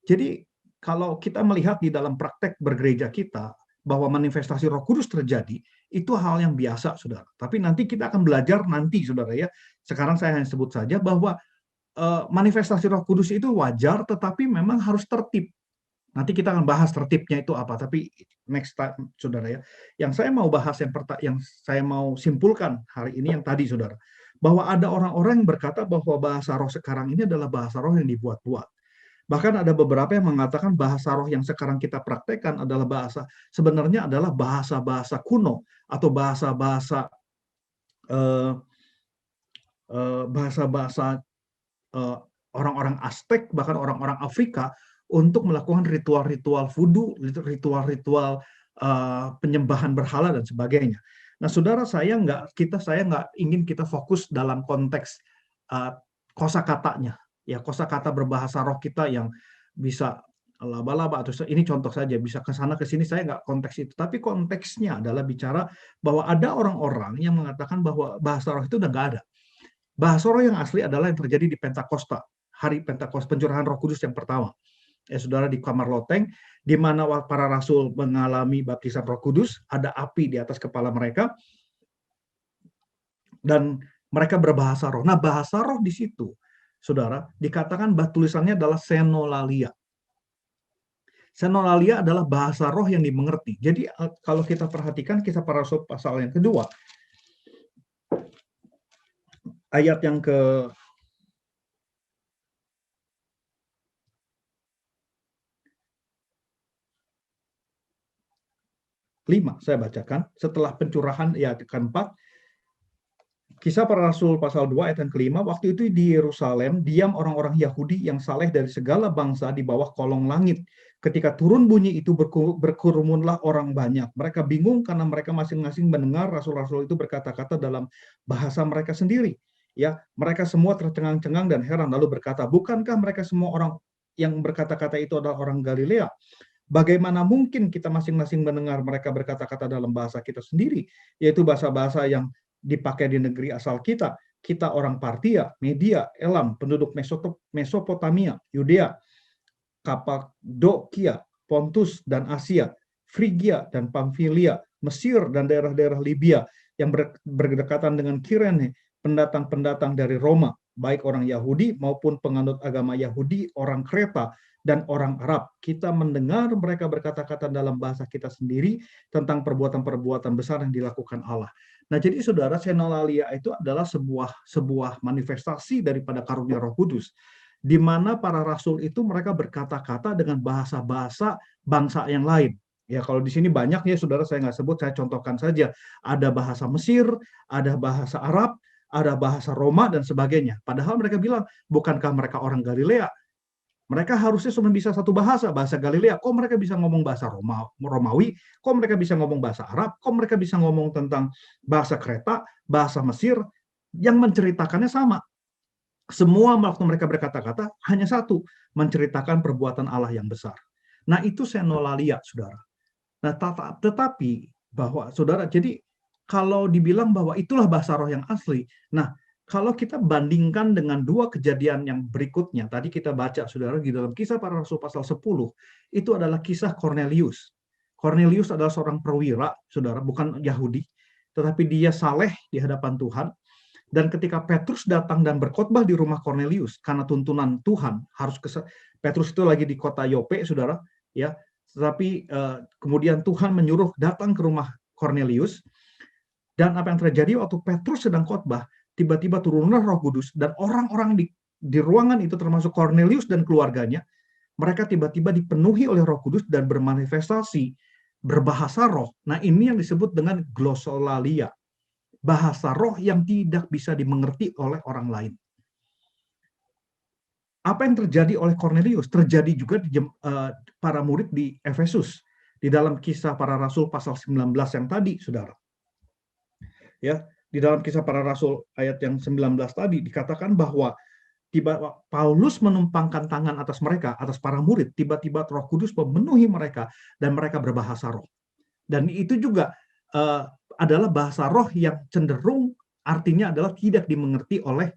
Jadi kalau kita melihat di dalam praktek bergereja kita, bahwa manifestasi Roh Kudus terjadi, itu hal yang biasa, saudara. Tapi nanti kita akan belajar nanti, saudara ya. Sekarang saya hanya sebut saja bahwa manifestasi Roh Kudus itu wajar, tetapi memang harus tertib. Nanti kita akan bahas tertibnya itu apa, tapi next time, saudara ya. Yang saya mau bahas yang saya mau simpulkan hari ini yang tadi, saudara, bahwa ada orang-orang yang berkata bahwa bahasa roh sekarang ini adalah bahasa roh yang dibuat-buat. Bahkan ada beberapa yang mengatakan bahasa roh yang sekarang kita praktekkan adalah sebenarnya adalah bahasa-bahasa kuno atau bahasa-bahasa orang-orang Aztec, bahkan orang-orang Afrika, untuk melakukan ritual-ritual voodoo, ritual-ritual penyembahan berhala dan sebagainya. Nah, saudara, saya nggak ingin kita fokus dalam konteks kosakatanya, ya kosakata berbahasa roh kita yang bisa laba-laba atau ini contoh saja, bisa ke sana ke sini, saya nggak konteks itu. Tapi konteksnya adalah bicara bahwa ada orang-orang yang mengatakan bahwa bahasa roh itu udah nggak ada. Bahasa roh yang asli adalah yang terjadi di Pentakosta, hari Pentakosta, pencurahan Roh Kudus yang pertama. Ya saudara, di kamar loteng, di mana para rasul mengalami baptisan Roh Kudus, ada api di atas kepala mereka, dan mereka berbahasa roh. Nah, bahasa roh di situ, saudara, dikatakan tulisannya adalah senolalia. Senolalia adalah bahasa roh yang dimengerti. Jadi kalau kita perhatikan kisah para rasul pasal yang kedua, ayat yang ke 5 saya bacakan, setelah pencurahan ayat keempat, kisah para rasul pasal 2 ayat yang kelima, waktu itu di Yerusalem diam orang-orang Yahudi yang saleh dari segala bangsa di bawah kolong langit. Ketika turun bunyi itu berkerumunlah orang banyak. Mereka bingung karena mereka masing-masing mendengar rasul-rasul itu berkata-kata dalam bahasa mereka sendiri. Ya, mereka semua tercengang-cengang dan heran lalu berkata, bukankah mereka semua orang yang berkata-kata itu adalah orang Galilea? Bagaimana mungkin kita masing-masing mendengar mereka berkata-kata dalam bahasa kita sendiri, yaitu bahasa-bahasa yang dipakai di negeri asal kita. Kita orang Partia, Media, Elam, penduduk Mesopotamia, Yudea, Kapadokia, Pontus dan Asia, Frigia dan Pamfilia, Mesir dan daerah-daerah Libya yang berdekatan dengan Kirene, pendatang-pendatang dari Roma, baik orang Yahudi maupun penganut agama Yahudi, orang Kreta, dan orang Arab. Kita mendengar mereka berkata-kata dalam bahasa kita sendiri tentang perbuatan-perbuatan besar yang dilakukan Allah. Nah, jadi saudara, senolalia itu adalah sebuah manifestasi daripada karunia Roh Kudus, di mana para rasul itu mereka berkata-kata dengan bahasa-bahasa bangsa yang lain. Ya, kalau di sini banyak ya saudara, saya nggak sebut, saya contohkan saja. Ada bahasa Mesir, ada bahasa Arab, ada bahasa Roma, dan sebagainya. Padahal mereka bilang, bukankah mereka orang Galilea? Mereka harusnya cuma bisa satu bahasa Galilea. Kok mereka bisa ngomong bahasa Romawi? Kok mereka bisa ngomong bahasa Arab? Kok mereka bisa ngomong tentang bahasa Kreta, bahasa Mesir, yang menceritakannya sama? Semua waktu mereka berkata-kata hanya satu, menceritakan perbuatan Allah yang besar. Nah, itu senolalia, saudara. Nah, tetapi bahwa saudara, jadi kalau dibilang bahwa itulah bahasa roh yang asli, nah, kalau kita bandingkan dengan dua kejadian yang berikutnya, tadi kita baca, saudara, di dalam kisah para rasul pasal 10, itu adalah kisah Cornelius. Cornelius adalah seorang perwira, saudara, bukan Yahudi, tetapi dia saleh di hadapan Tuhan. Dan ketika Petrus datang dan berkhotbah di rumah Cornelius, karena tuntunan Tuhan, Petrus itu lagi di kota Yope, saudara, ya, tetapi kemudian Tuhan menyuruh datang ke rumah Cornelius, dan apa yang terjadi waktu Petrus sedang khotbah, tiba-tiba turunlah Roh Kudus, dan orang-orang di ruangan itu termasuk Cornelius dan keluarganya, mereka tiba-tiba dipenuhi oleh Roh Kudus dan bermanifestasi berbahasa roh. Nah, ini yang disebut dengan glossolalia. bahasa roh yang tidak bisa dimengerti oleh orang lain. Apa yang terjadi oleh Cornelius terjadi juga di para murid di Efesus, di dalam Kisah Para Rasul pasal 19 yang tadi, saudara. Ya, di dalam Kisah Para Rasul ayat yang 19 tadi dikatakan bahwa Paulus menumpangkan tangan atas mereka, atas para murid, tiba-tiba Roh Kudus memenuhi mereka dan mereka berbahasa roh. Dan itu juga adalah bahasa roh yang cenderung artinya adalah tidak dimengerti oleh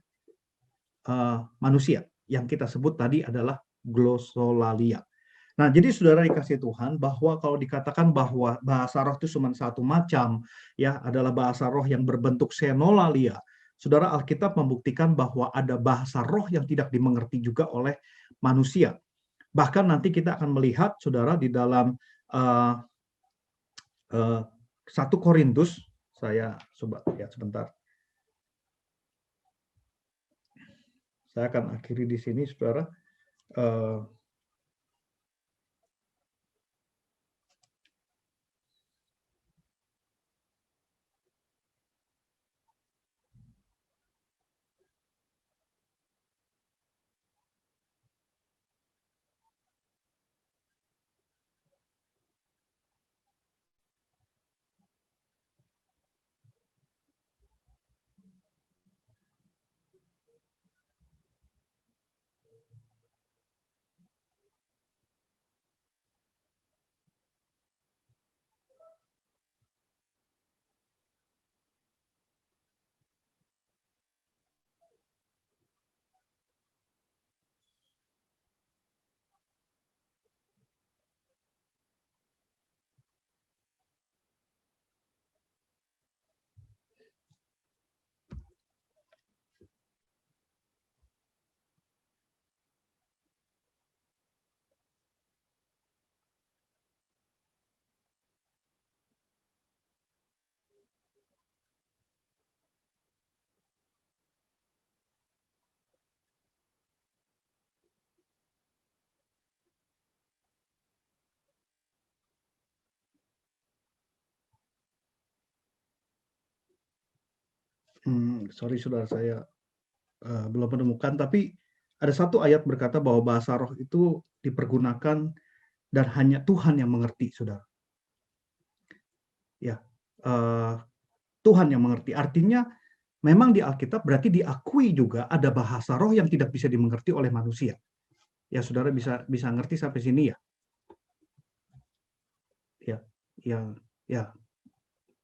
manusia. Yang kita sebut tadi adalah glosolalia. Nah, jadi saudara dikasih Tuhan bahwa kalau dikatakan bahwa bahasa roh itu cuma satu macam, ya adalah bahasa roh yang berbentuk senolalia. Saudara, Alkitab membuktikan bahwa ada bahasa roh yang tidak dimengerti juga oleh manusia. Bahkan nanti kita akan melihat, saudara, di dalam 1 Korintus, saya coba lihat sebentar. Saya akan akhiri di sini, saudara. Sorry, saudara, saya belum menemukan, tapi ada satu ayat berkata bahwa bahasa roh itu dipergunakan dan hanya Tuhan yang mengerti, saudara. Ya, Tuhan yang mengerti. Artinya memang di Alkitab berarti diakui juga ada bahasa roh yang tidak bisa dimengerti oleh manusia. Ya, saudara bisa ngerti sampai sini ya? Ya.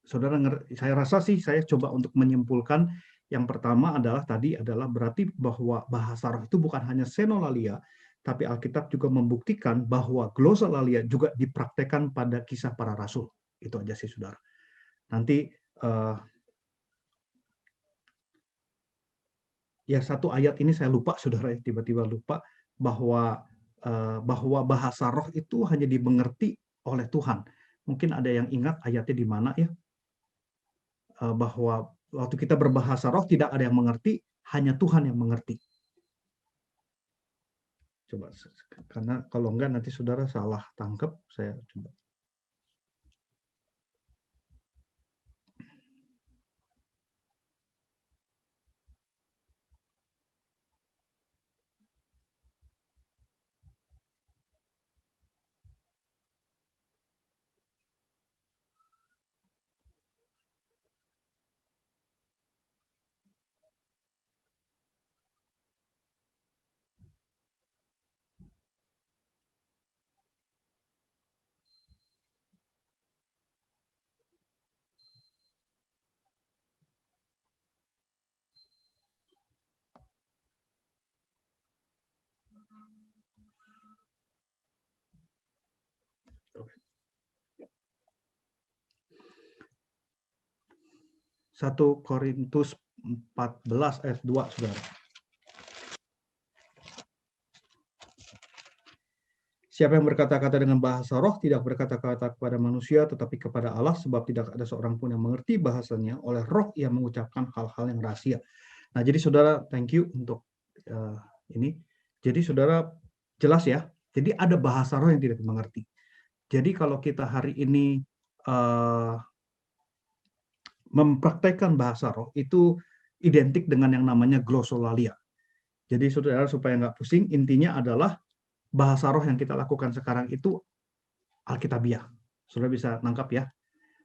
Saudara, saya rasa sih saya coba untuk menyimpulkan yang pertama adalah berarti bahwa bahasa roh itu bukan hanya senolalia, tapi Alkitab juga membuktikan bahwa glosolalia juga dipraktekkan pada Kisah Para Rasul. Itu aja sih, saudara. Nanti ya satu ayat ini saya lupa, saudara, tiba-tiba lupa bahwa bahasa roh itu hanya dimengerti oleh Tuhan. Mungkin ada yang ingat ayatnya di mana ya? Bahwa waktu kita berbahasa roh tidak ada yang mengerti, hanya Tuhan yang mengerti. Coba, karena kalau enggak nanti saudara salah tangkap, saya coba. Oke. 1 Korintus 14 ayat 2, saudara. Siapa yang berkata-kata dengan bahasa roh tidak berkata-kata kepada manusia tetapi kepada Allah, sebab tidak ada seorang pun yang mengerti bahasanya, oleh roh ia mengucapkan hal-hal yang rahasia. Nah, jadi saudara, thank you untuk ini. Jadi saudara, jelas ya. Jadi ada bahasa roh yang tidak dimengerti. Jadi kalau kita hari ini mempraktekkan bahasa roh itu identik dengan yang namanya glossolalia. Jadi saudara supaya nggak pusing, intinya adalah bahasa roh yang kita lakukan sekarang itu Alkitabiah. Saudara bisa nangkap ya.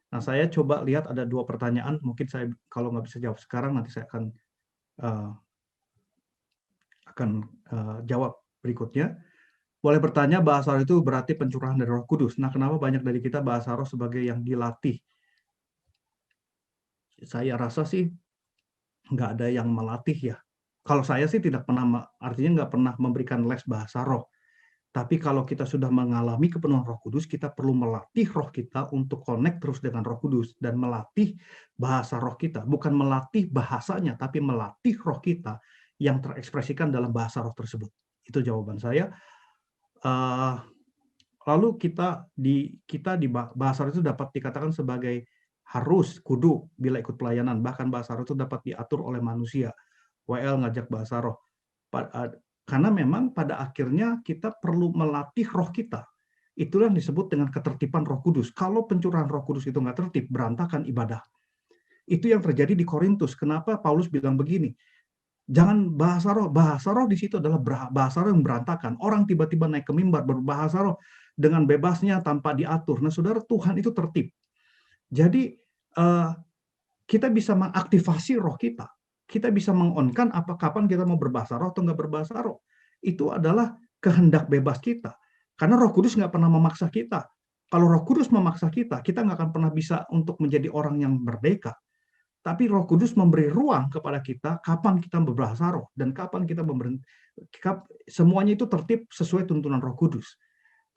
Nah, saya coba lihat ada 2 pertanyaan. Mungkin saya kalau nggak bisa jawab sekarang, nanti saya uh, akan jawab berikutnya. Boleh bertanya, bahasa roh itu berarti pencurahan dari Roh Kudus. Nah, kenapa banyak dari kita bahasa roh sebagai yang dilatih? Saya rasa sih nggak ada yang melatih ya. Kalau saya sih tidak pernah, artinya nggak pernah memberikan les bahasa roh. Tapi kalau kita sudah mengalami kepenuhan Roh Kudus, kita perlu melatih roh kita untuk connect terus dengan Roh Kudus dan melatih bahasa roh kita. Bukan melatih bahasanya, tapi melatih roh kita yang terekspresikan dalam bahasa roh tersebut. Itu jawaban saya. Lalu kita di bahasa roh itu dapat dikatakan sebagai harus, kudu, bila ikut pelayanan. Bahkan bahasa roh itu dapat diatur oleh manusia. WL ngajak bahasa roh. Karena memang pada akhirnya kita perlu melatih roh kita. Itulah yang disebut dengan ketertiban Roh Kudus. Kalau pencurahan Roh Kudus itu nggak tertib, berantakan ibadah. Itu yang terjadi di Korintus. Kenapa Paulus bilang begini? Jangan bahasa roh. Bahasa roh di situ adalah bahasa roh yang berantakan. Orang tiba-tiba naik ke mimbar berbahasa roh dengan bebasnya tanpa diatur. Nah, saudara, Tuhan itu tertib. Jadi kita bisa mengaktifasi roh kita. Kita bisa mengon-kan kapan kita mau berbahasa roh atau nggak berbahasa roh. Itu adalah kehendak bebas kita. Karena Roh Kudus nggak pernah memaksa kita. Kalau Roh Kudus memaksa kita, kita nggak akan pernah bisa untuk menjadi orang yang merdeka. Tapi Roh Kudus memberi ruang kepada kita kapan kita berbahasa roh dan kapan kita semuanya itu tertib sesuai tuntunan Roh Kudus.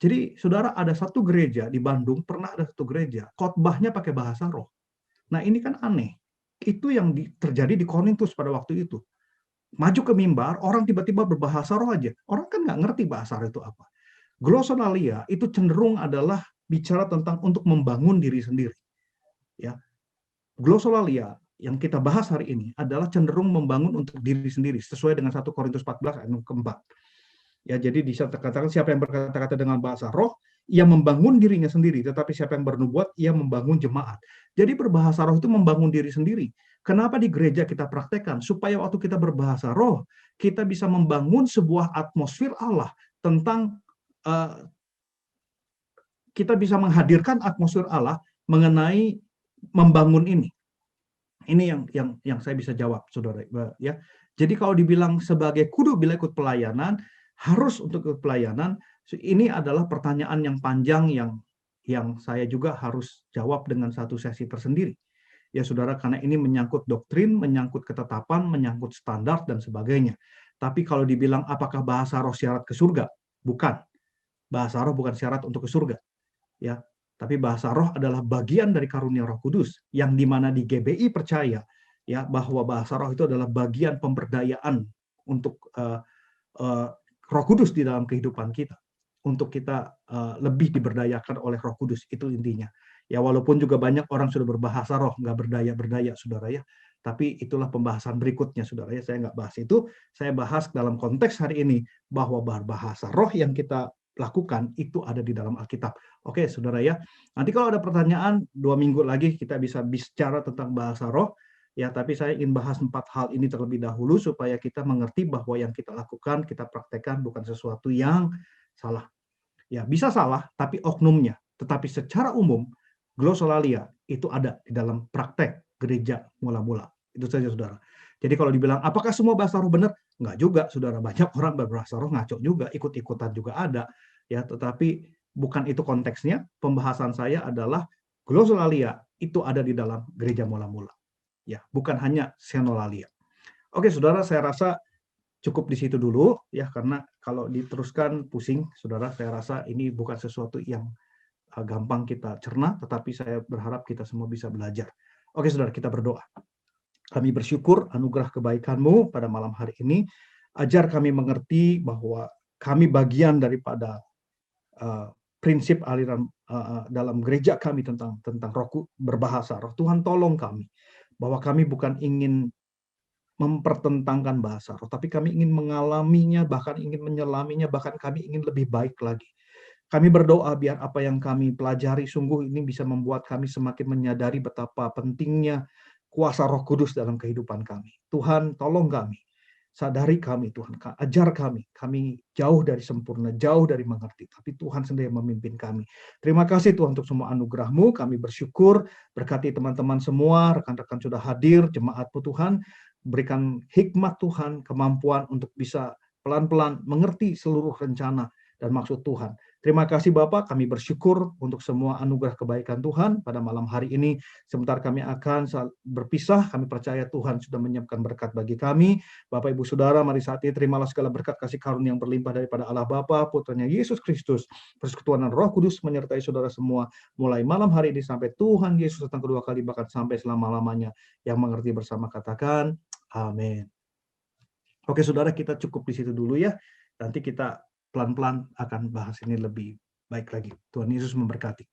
Jadi, saudara, ada satu gereja di Bandung, pernah ada satu gereja, khotbahnya pakai bahasa roh. Nah, ini kan aneh. Itu yang terjadi di Korintus pada waktu itu. Maju ke mimbar, orang tiba-tiba berbahasa roh aja. Orang kan nggak ngerti bahasa roh itu apa. Glossolalia itu cenderung adalah bicara tentang untuk membangun diri sendiri. Ya, glossolalia yang kita bahas hari ini adalah cenderung membangun untuk diri sendiri sesuai dengan 1 Korintus 14 ayat keempat. Ya, jadi bisa terkatakan siapa yang berkata-kata dengan bahasa roh, ia membangun dirinya sendiri, tetapi siapa yang bernubuat, ia membangun jemaat. Jadi berbahasa roh itu membangun diri sendiri. Kenapa di gereja kita praktekkan? Supaya waktu kita berbahasa roh, kita bisa membangun sebuah atmosfer Allah tentang kita bisa menghadirkan atmosfer Allah mengenai membangun ini. Ini yang saya bisa jawab, saudara. Ya, jadi kalau dibilang sebagai kudu bila ikut pelayanan, harus untuk ikut pelayanan, ini adalah pertanyaan yang panjang yang saya juga harus jawab dengan satu sesi tersendiri. Ya, saudara, karena ini menyangkut doktrin, menyangkut ketetapan, menyangkut standar dan sebagainya. Tapi kalau dibilang apakah bahasa roh syarat ke surga? Bukan. Bahasa roh bukan syarat untuk ke surga. Ya, tapi bahasa roh adalah bagian dari karunia Roh Kudus yang dimana di GBI percaya ya bahwa bahasa roh itu adalah bagian pemberdayaan untuk Roh Kudus di dalam kehidupan kita, untuk kita lebih diberdayakan oleh Roh Kudus, itu intinya. Ya, walaupun juga banyak orang sudah berbahasa roh nggak berdaya, saudara ya. Tapi itulah pembahasan berikutnya, saudara ya. Saya nggak bahas itu, saya bahas dalam konteks hari ini bahwa bahasa roh yang kita lakukan itu ada di dalam Alkitab. Oke, saudara ya. Nanti kalau ada pertanyaan, 2 minggu lagi kita bisa bicara tentang bahasa roh. Ya, tapi saya ingin bahas 4 hal ini terlebih dahulu supaya kita mengerti bahwa yang kita lakukan, kita praktekkan bukan sesuatu yang salah. Ya, bisa salah, tapi oknumnya. Tetapi secara umum, glossolalia itu ada di dalam praktek gereja mula-mula. Itu saja, saudara. Jadi kalau dibilang, apakah semua bahasa roh benar? Enggak juga, saudara. Banyak orang berbahasa roh ngaco juga, ikut-ikutan juga ada. Ya, tetapi bukan itu konteksnya. Pembahasan saya adalah glossolalia itu ada di dalam gereja mula-mula. Ya, bukan hanya xenolalia. Oke, saudara, saya rasa cukup di situ dulu ya, karena kalau diteruskan pusing, saudara. Saya rasa ini bukan sesuatu yang gampang kita cerna, tetapi saya berharap kita semua bisa belajar. Oke, saudara, kita berdoa. Kami bersyukur anugerah kebaikan-Mu pada malam hari ini. Ajar kami mengerti bahwa kami bagian daripada prinsip aliran dalam gereja kami tentang roh berbahasa roh. Tuhan, tolong kami bahwa kami bukan ingin mempertentangkan bahasa roh, tapi kami ingin mengalaminya, bahkan ingin menyelaminya, bahkan kami ingin lebih baik lagi. Kami berdoa biar apa yang kami pelajari sungguh ini bisa membuat kami semakin menyadari betapa pentingnya kuasa Roh Kudus dalam kehidupan kami. Tuhan, tolong kami. Sadari kami Tuhan, ajar kami jauh dari sempurna, jauh dari mengerti, tapi Tuhan sendiri yang memimpin kami. Terima kasih Tuhan untuk semua anugerah-Mu, kami bersyukur, berkati teman-teman semua, rekan-rekan sudah hadir, jemaat-Mu Tuhan, berikan hikmat Tuhan, kemampuan untuk bisa pelan-pelan mengerti seluruh rencana dan maksud Tuhan. Terima kasih Bapak, kami bersyukur untuk semua anugerah kebaikan Tuhan pada malam hari ini. Sebentar kami akan berpisah, kami percaya Tuhan sudah menyiapkan berkat bagi kami. Bapak Ibu Saudara, mari saat ini terimalah segala berkat kasih karunia yang berlimpah daripada Allah Bapa, Putranya Yesus Kristus, persekutuan dan Roh Kudus menyertai saudara semua, mulai malam hari ini sampai Tuhan Yesus datang kedua kali, bahkan sampai selama-lamanya. Yang mengerti bersama katakan, amin. Oke saudara, kita cukup di situ dulu ya. Nanti kita pelan-pelan akan bahas ini lebih baik lagi. Tuhan Yesus memberkati.